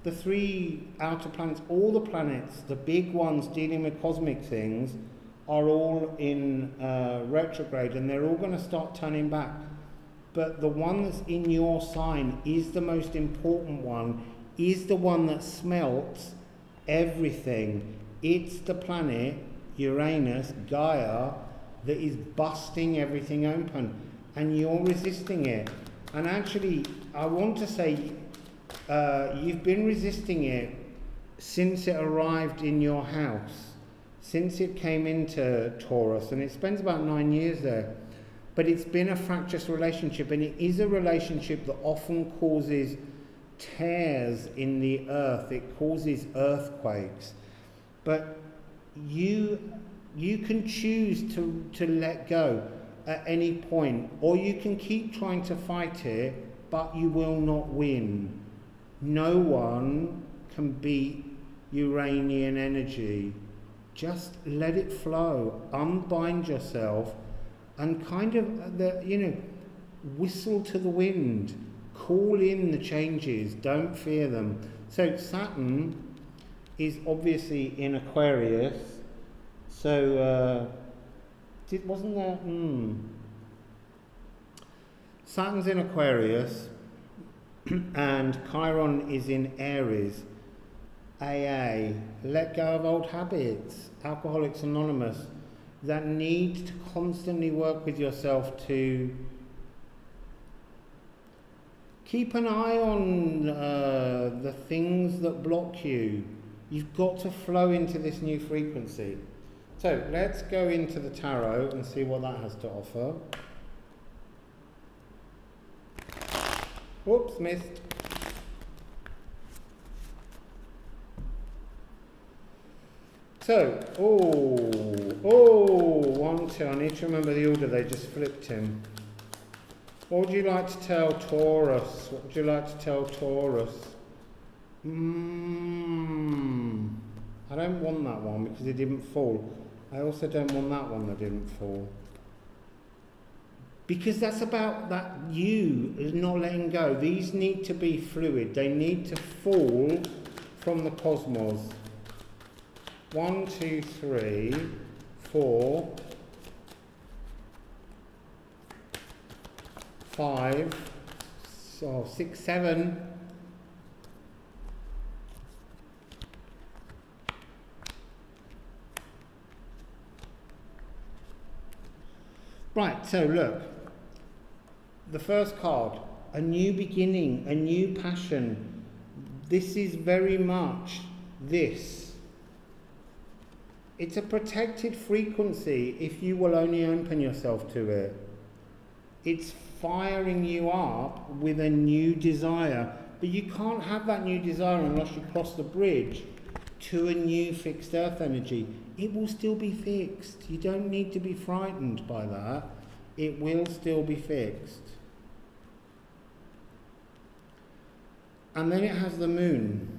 The three outer planets, all the planets, the big ones dealing with cosmic things, are all in retrograde, and they're all going to start turning back. But the one that's in your sign is the most important one, is the one that smelts everything. It's the planet, Uranus, Gaia, that is busting everything open, and you're resisting it. And actually, I want to say, you've been resisting it since it arrived in your house. Since it came into Taurus, and it spends about 9 years there. But it's been a fractious relationship, and it is a relationship that often causes tears in the earth. It causes earthquakes. But you can choose to let go at any point, or you can keep trying to fight it, but you will not win. No one can beat Uranian energy. Just let it flow, unbind yourself, and kind of, whistle to the wind, call in the changes, don't fear them. So Saturn is obviously in Aquarius, so wasn't there? Saturn's in Aquarius, and Chiron is in Aries. AA, let go of old habits, Alcoholics Anonymous, that need to constantly work with yourself to keep an eye on the things that block you. You've got to flow into this new frequency. So let's go into the tarot and see what that has to offer. Whoops, missed. So, 1, 2, I need to remember the order, they just flipped him. What would you like to tell Taurus? What would you like to tell Taurus? I don't want that one because it didn't fall. I also don't want that one that didn't fall. Because that's about that you not letting go. These need to be fluid. They need to fall from the cosmos. 1, 2, 3, 4, 5, 6, 7. Right, so look, the first card, a new beginning, a new passion. This is very much this. It's a protected frequency if you will only open yourself to it. It's firing you up with a new desire, but you can't have that new desire unless you cross the bridge to a new fixed earth energy. It will still be fixed. You don't need to be frightened by that. It will still be fixed. And then it has the moon.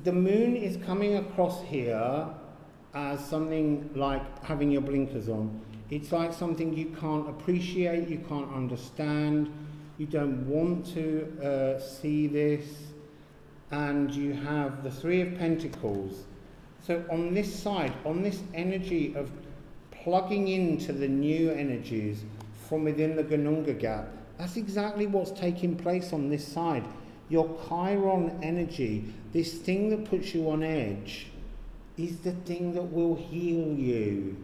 The moon is coming across here as something like having your blinkers on. It's like something you can't appreciate, you can't understand, you don't want to see this, and you have the Three of Pentacles. So on this side, on this energy of plugging into the new energies from within the Gununga gap, that's exactly what's taking place on this side. Your Chiron energy, this thing that puts you on edge, is the thing that will heal you.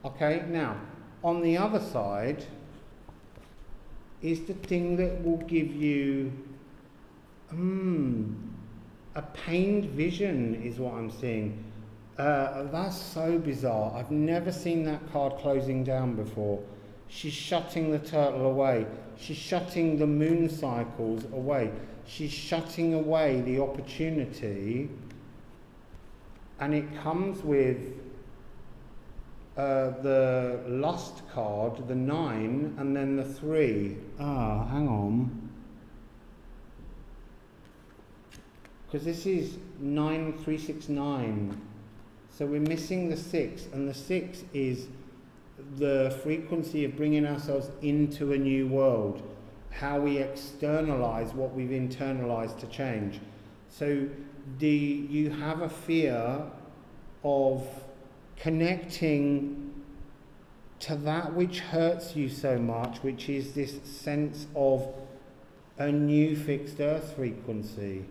Okay, now, on the other side is the thing that will give you a pained vision, is what I'm seeing. That's so bizarre. I've never seen that card closing down before. She's shutting the turtle away. She's shutting the moon cycles away. She's shutting away the opportunity. And it comes with the lust card, the 9, and then the 3. Ah, hang on. Because this is 9369. So we're missing the 6, and the 6 is the frequency of bringing ourselves into a new world, how we externalize what we've internalized to change. So you have a fear of connecting to that which hurts you so much, which is this sense of a new fixed earth frequency.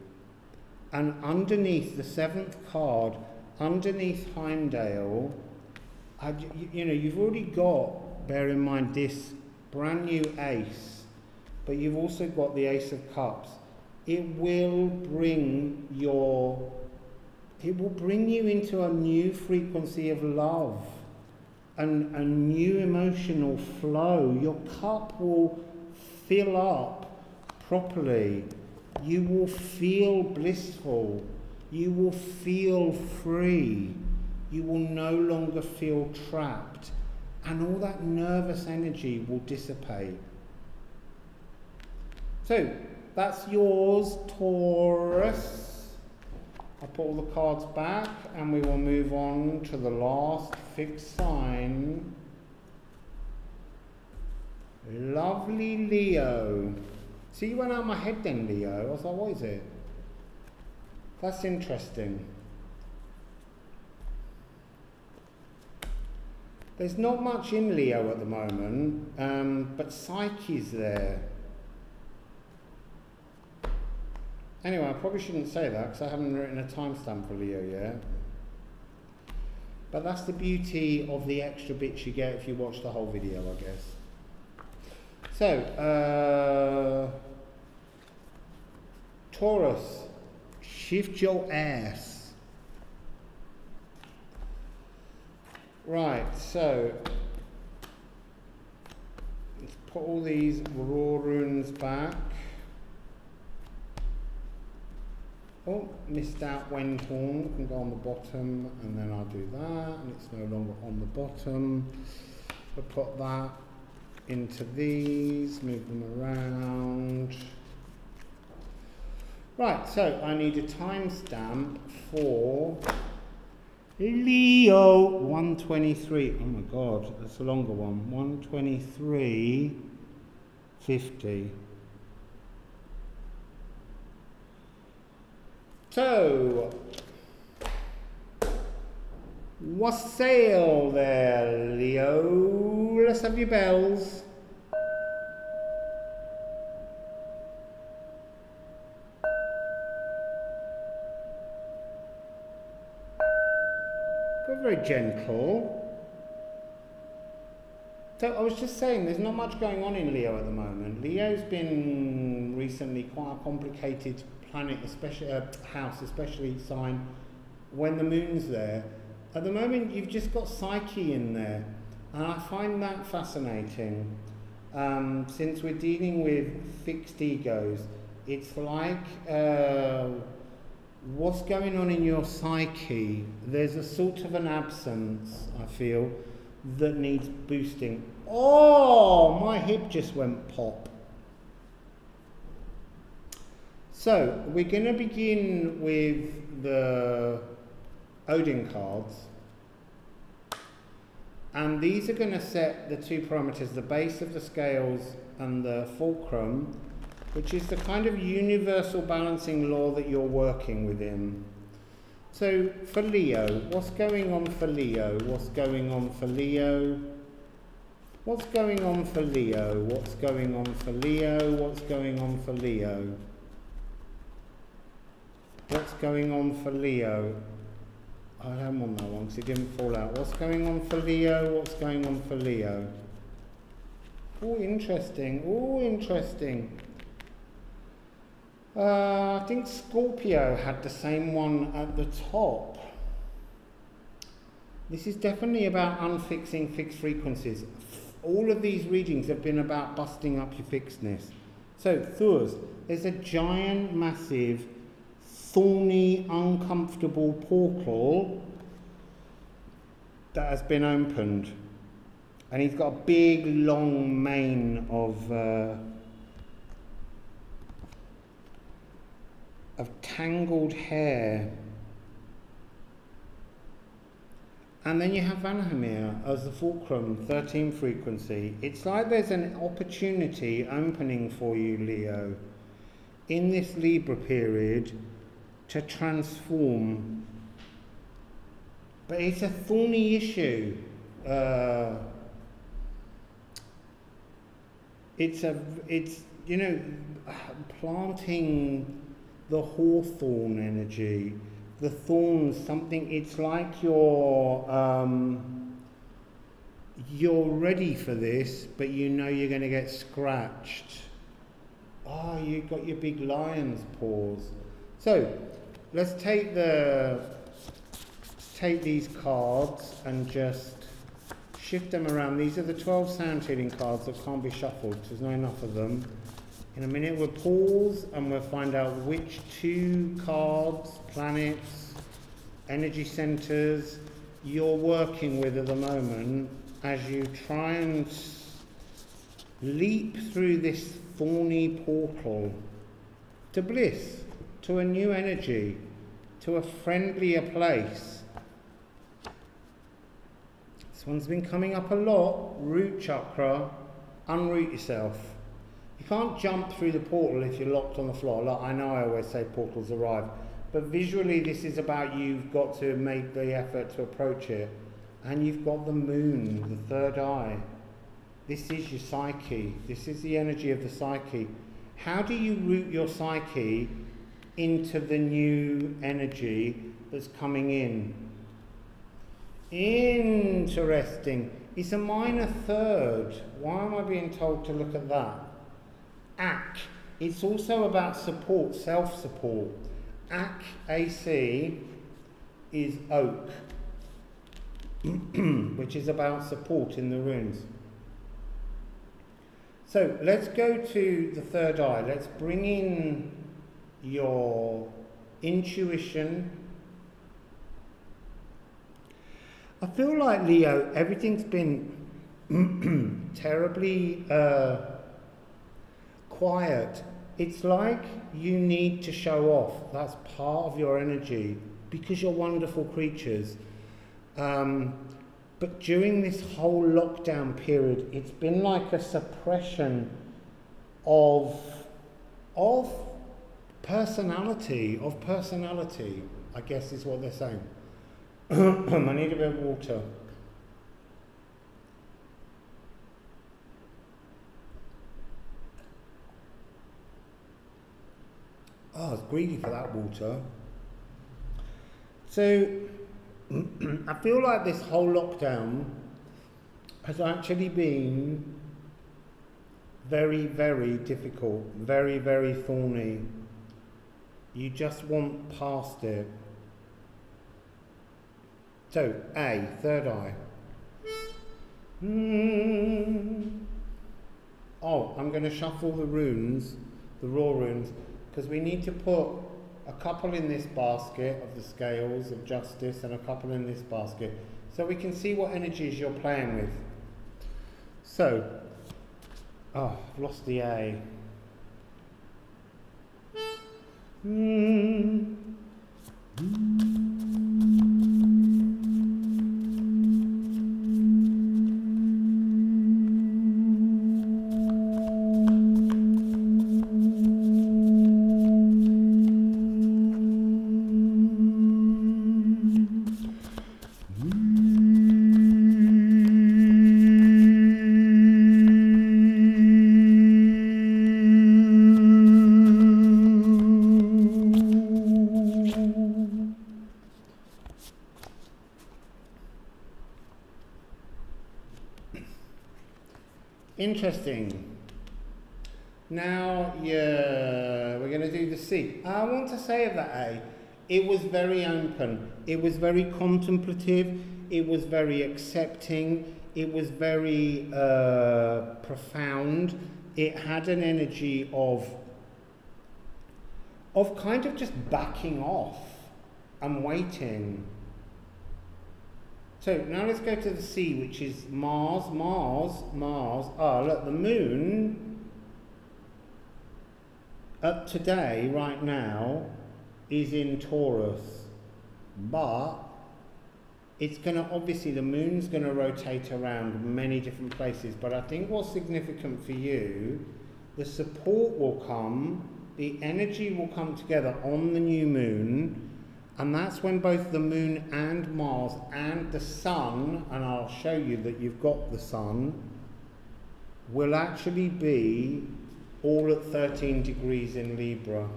And underneath the 7th card, underneath Heimdall, you know, you've already got, bear in mind, this brand new ace, but you've also got the Ace of Cups. It will bring you into a new frequency of love and a new emotional flow. Your cup will fill up properly. You will feel blissful. You will feel free. You will no longer feel trapped, and all that nervous energy will dissipate. So that's yours, Taurus. I'll put all the cards back and we will move on to the last fixed sign. Lovely Leo. See, you went out of my head then, Leo. I was like, what is it? That's interesting. There's not much in Leo at the moment, but Psyche's there. Anyway, I probably shouldn't say that because I haven't written a timestamp for Leo yet. But that's the beauty of the extra bits you get if you watch the whole video, I guess. So, Taurus, shift your ass. Right, so let's put all these raw runes back. Oh, missed out Wendhorn, can go on the bottom, and then I'll do that, and it's no longer on the bottom. We'll put that into these, move them around. Right, so I need a timestamp for Leo 123. Oh my god, that's a longer one. 123.50. So, wassail there, Leo. Let's have your bells. Very gentle. So I was just saying, there's not much going on in Leo at the moment. Leo's been recently quite a complicated planet, especially house, especially sign. when the moon's there. At the moment, you've just got Psyche in there, and I find that fascinating. Since we're dealing with fixed egos, it's like what's going on in your psyche. There's a sort of an absence, I feel, that needs boosting. Oh, my hip just went pop. So, we're going to begin with the Odin cards. And these are going to set the two parameters, the base of the scales and the fulcrum, which is the kind of universal balancing law that you're working within. So, for Leo, what's going on for Leo? What's going on for Leo? What's going on for Leo? What's going on for Leo? What's going on for Leo? What's going on for Leo? I don't want that one because it didn't fall out. What's going on for Leo? What's going on for Leo? Oh, interesting. Oh, interesting. I think Scorpio had the same one at the top. This is definitely about unfixing fixed frequencies. All of these readings have been about busting up your fixedness. So, Thurs, there's a giant, massive, thorny, uncomfortable portal that has been opened, and he's got a big long mane of tangled hair. And then you have Vandermeer as the fulcrum, 13 frequency. It's like there's an opportunity opening for you, Leo, in this Libra period to transform. But it's a thorny issue. It's you know, planting the hawthorn energy. The thorns, something, it's like you're ready for this, but you know you're going to get scratched. Oh, you got your big lion's paws. So, let's take these cards and just shift them around. These are the 12 sound healing cards that can't be shuffled, because there's not enough of them. In a minute we'll pause and we'll find out which two cards, planets, energy centers you're working with at the moment as you try and leap through this thorny portal to bliss, to a new energy, to a friendlier place. This one's been coming up a lot. Root chakra, unroot yourself. You can't jump through the portal if you're locked on the floor. Like, I know I always say portals arrive, but visually this is about you've got to make the effort to approach it. And you've got the moon, the third eye. This is your psyche. This is the energy of the psyche. How do you root your psyche into the new energy that's coming in? Interesting. It's a minor third. Why am I being told to look at that? Ak. It's also about support, self-support. Ak, AC, is oak, which is about support in the runes. So let's go to the third eye. Let's bring in your intuition. I feel like, Leo, everything's been terribly quiet. It's like you need to show off. That's part of your energy because you're wonderful creatures. But during this whole lockdown period, it's been like a suppression of personality, I guess is what they're saying. I need a bit of water. Oh, I was greedy for that water. So, I feel like this whole lockdown has actually been very, very difficult, very, very thorny. You just want past it. So, A, third eye. Oh, I'm going to shuffle the runes, the raw runes, because we need to put a couple in this basket of the scales of justice and a couple in this basket, so we can see what energies you're playing with. So, oh, I've lost the A. Interesting. Now, yeah, we're going to do the C. I want to say of that A, it was very open. It was very contemplative. It was very accepting. It was very profound. It had an energy of kind of just backing off and waiting. So now let's go to the C, which is Mars. Ah, look, the moon today, right now, is in Taurus. But it's going to, obviously, the moon's going to rotate around many different places. But I think what's significant for you, the support will come, the energy will come together on the new moon. And that's when both the moon and Mars and the sun, and I'll show you that you've got the sun, will actually be all at 13 degrees in Libra.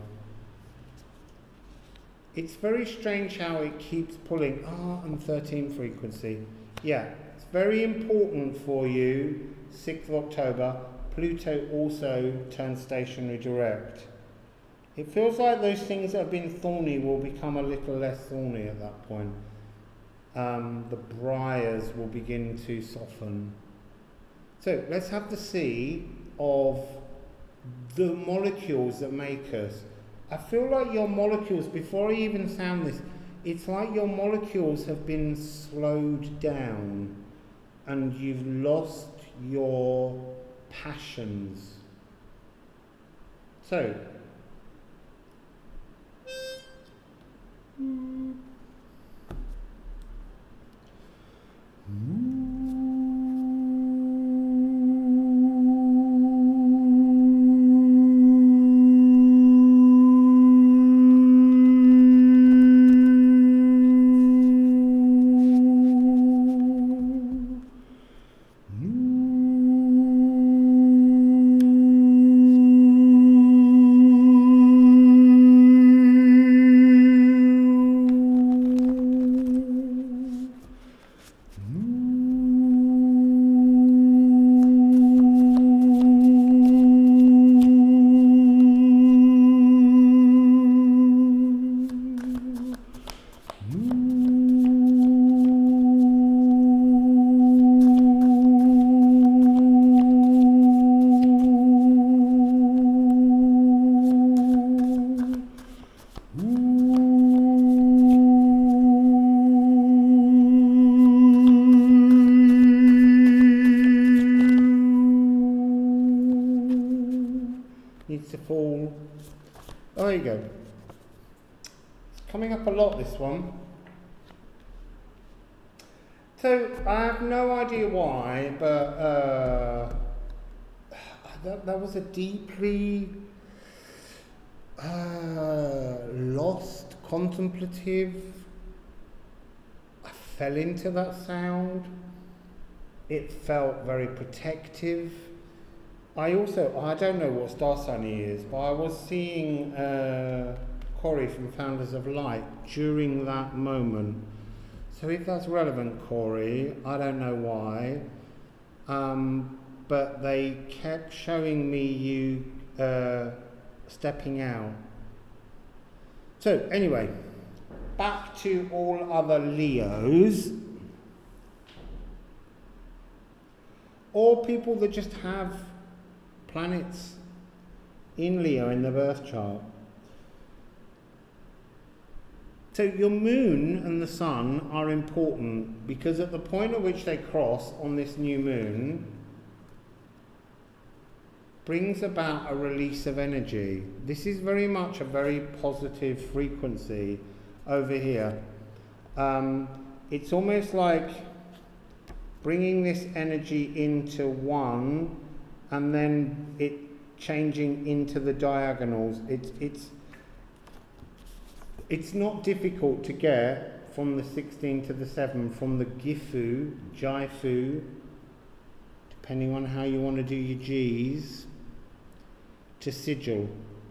It's very strange how it keeps pulling, and 13 frequency. Yeah, it's very important for you, 6th of October. Pluto also turns stationary direct. It feels like those things that have been thorny will become a little less thorny at that point. The briars will begin to soften. So let's have the C of the molecules that make us. I feel like your molecules, before I even sound this, it's like your molecules have been slowed down and you've lost your passions. So, needs to fall. Oh, there you go. It's coming up a lot, this one. So I have no idea why, but that was a deeply lost, contemplative. I fell into that sound. It felt very protective. I don't know what star sign he is, but I was seeing Corey from Founders of Light during that moment. So if that's relevant, Corey, I don't know why, but they kept showing me you stepping out. So anyway, back to all other Leos, or people that just have planets in Leo in the birth chart. So your moon and the sun are important because at the point at which they cross on this new moon brings about a release of energy. This is very much a very positive frequency over here. It's almost like bringing this energy into one and then it changing into the diagonals. It's not difficult to get from the 16 to the 7, from the Gifu, Jaifu, depending on how you want to do your G's, to sigil,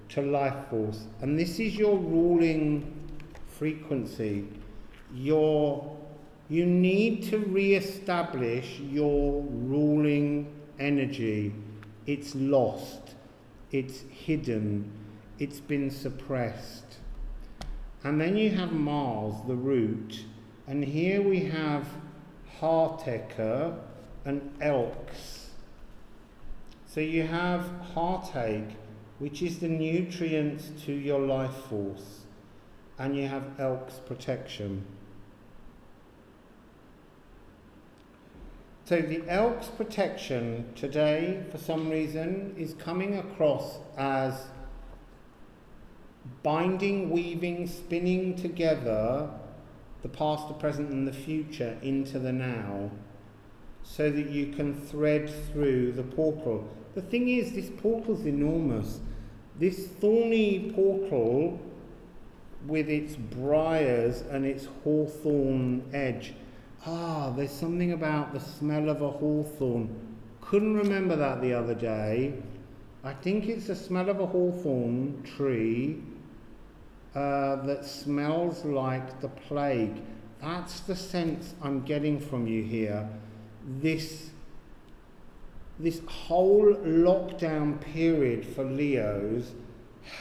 to life force. And this is your ruling frequency. You need to re-establish your ruling energy. It's lost, it's hidden, it's been suppressed. And then you have Mars, the root, and here we have Heartaker and Elks. So you have heartache, which is the nutrients to your life force, and you have Elk's protection. So the Elk's protection today, for some reason, is coming across as binding, weaving, spinning together the past, the present and the future into the now, so that you can thread through the portal. The thing is, this portal's enormous. This thorny portal with its briars and its hawthorn edge. There's something about the smell of a hawthorn. Couldn't remember that the other day. I think it's the smell of a hawthorn tree that smells like the plague. That's the sense I'm getting from you here. This whole lockdown period for Leos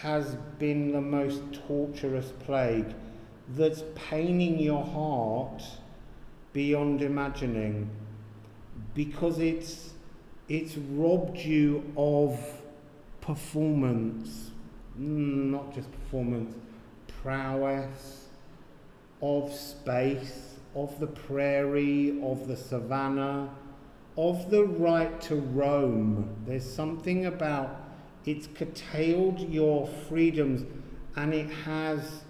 has been the most torturous plague that's paining your heart beyond imagining, because it's robbed you of performance, not just performance, prowess, of space, of the prairie, of the savannah, of the right to roam. There's something about it's curtailed your freedoms, and it has,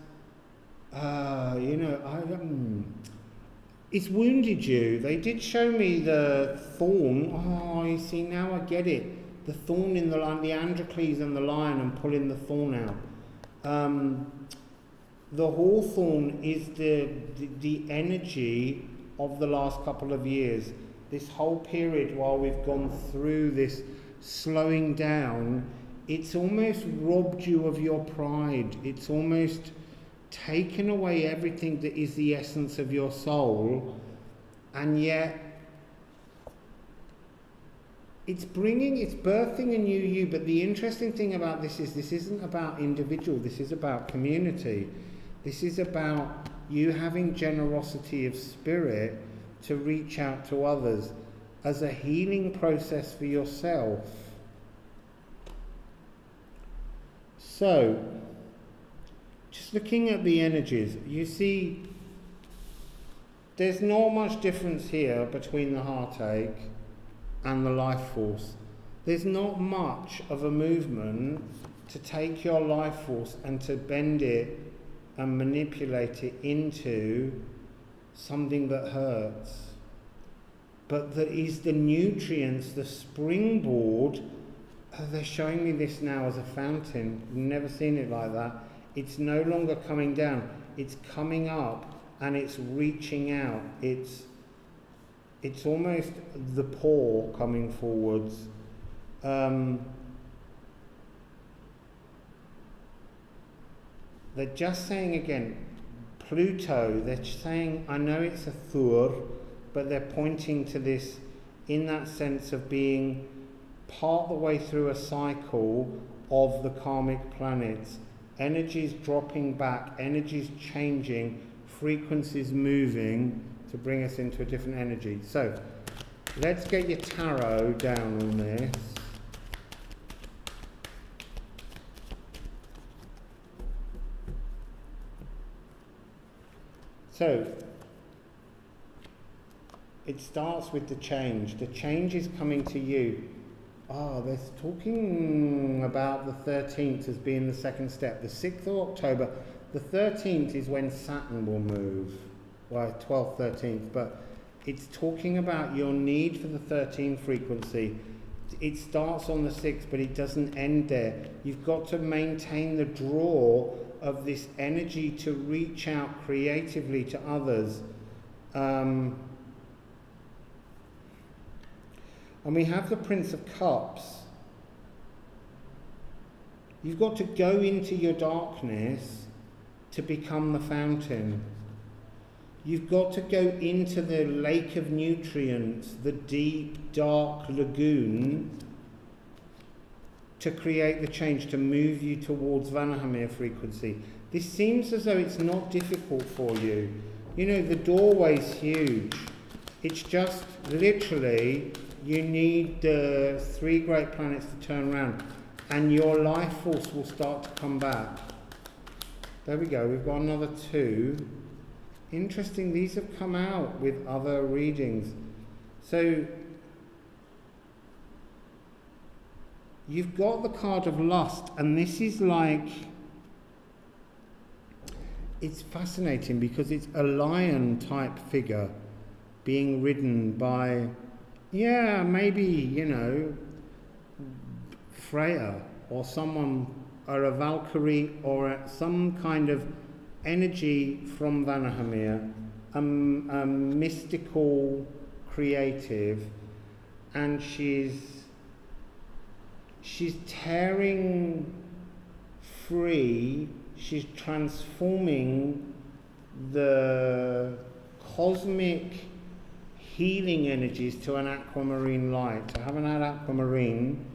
it's wounded you. They did show me the thorn. Oh, you see, now I get it. The thorn in the lion, the Androcles and the lion, and pulling the thorn out. The hawthorn is the energy of the last couple of years. This whole period while we've gone through this slowing down, it's almost robbed you of your pride. It's almost taken away everything that is the essence of your soul, and yet it's birthing a new you. But the interesting thing about this is this isn't about individual, this is about community. This is about you having generosity of spirit to reach out to others as a healing process for yourself. So, just looking at the energies, you see there's not much difference here between the heartache and the life force. There's not much of a movement to take your life force and to bend it and manipulate it into something that hurts. But that is the nutrients, the springboard. They're showing me this now as a fountain. I've never seen it like that. It's no longer coming down. It's coming up and it's reaching out. It's almost the paw coming forwards. They're just saying again, Pluto, they're saying, I know it's a Thur, but they're pointing to this in that sense of being part the way through a cycle of the karmic planets. Energies dropping back, energies changing frequencies moving to bring us into a different energy. So let's get your tarot down on this. So it starts with the change. The change is coming to you. They're talking about the 13th as being the second step. The 6th of October. The 13th is when Saturn will move. Well, 12th, 13th. But it's talking about your need for the 13 frequency. It starts on the 6th, but it doesn't end there. You've got to maintain the draw of this energy to reach out creatively to others. And we have the Prince of Cups. You've got to go into your darkness to become the fountain. You've got to go into the lake of nutrients, the deep, dark lagoon, to create the change, to move you towards Vanahamir frequency. This seems as though it's not difficult for you. You know, the doorway's huge. It's just literally, you need the 3 great planets to turn around and your life force will start to come back. There we go, we've got another 2. Interesting, these have come out with other readings. So you've got the card of lust, and this is like, it's fascinating because it's a lion type figure being ridden by, yeah, maybe, you know, Freya or someone, or a Valkyrie, or some kind of energy from Vanahamir, a mystical creative, and she's tearing free, she's transforming the cosmic healing energies to an aquamarine light. I haven't had aquamarine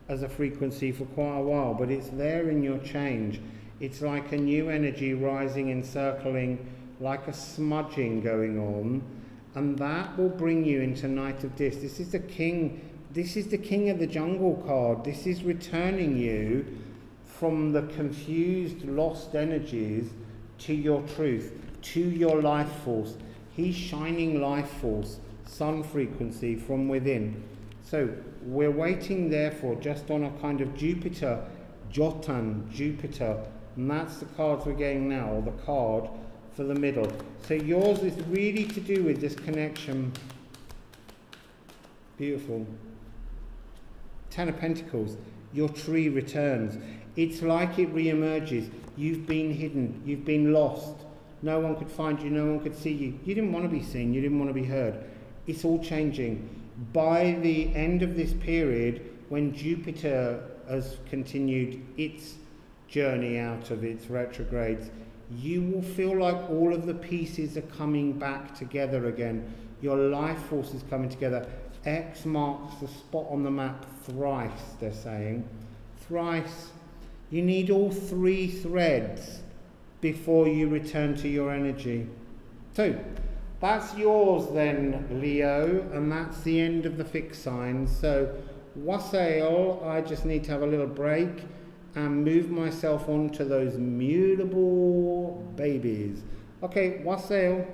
as a frequency for quite a while, but it's there in your change. It's like a new energy rising, encircling, like a smudging going on, and that will bring you into Knight of Discs. This is the king. This is the King of the Jungle card. This is returning you from the confused, lost energies to your truth, to your life force. He's shining life force, sun frequency from within. So we're waiting therefore just on a kind of Jupiter, Jotan, Jupiter, and that's the cards we're getting now, or the card for the middle. So yours is really to do with this connection. Beautiful. 10 of Pentacles, your tree returns. It's like it re-emerges. You've been hidden, you've been lost. No one could find you, no one could see you. You didn't want to be seen, you didn't want to be heard. It's all changing. By the end of this period, when Jupiter has continued its journey out of its retrogrades, you will feel like all of the pieces are coming back together again. Your life force is coming together. X marks the spot on the map thrice, they're saying. Thrice. You need all 3 threads before you return to your energy. So, that's yours then, Leo, and that's the end of the fixed signs. So, Wassail, I just need to have a little break and move myself on to those mutable babies. Okay, Wassail.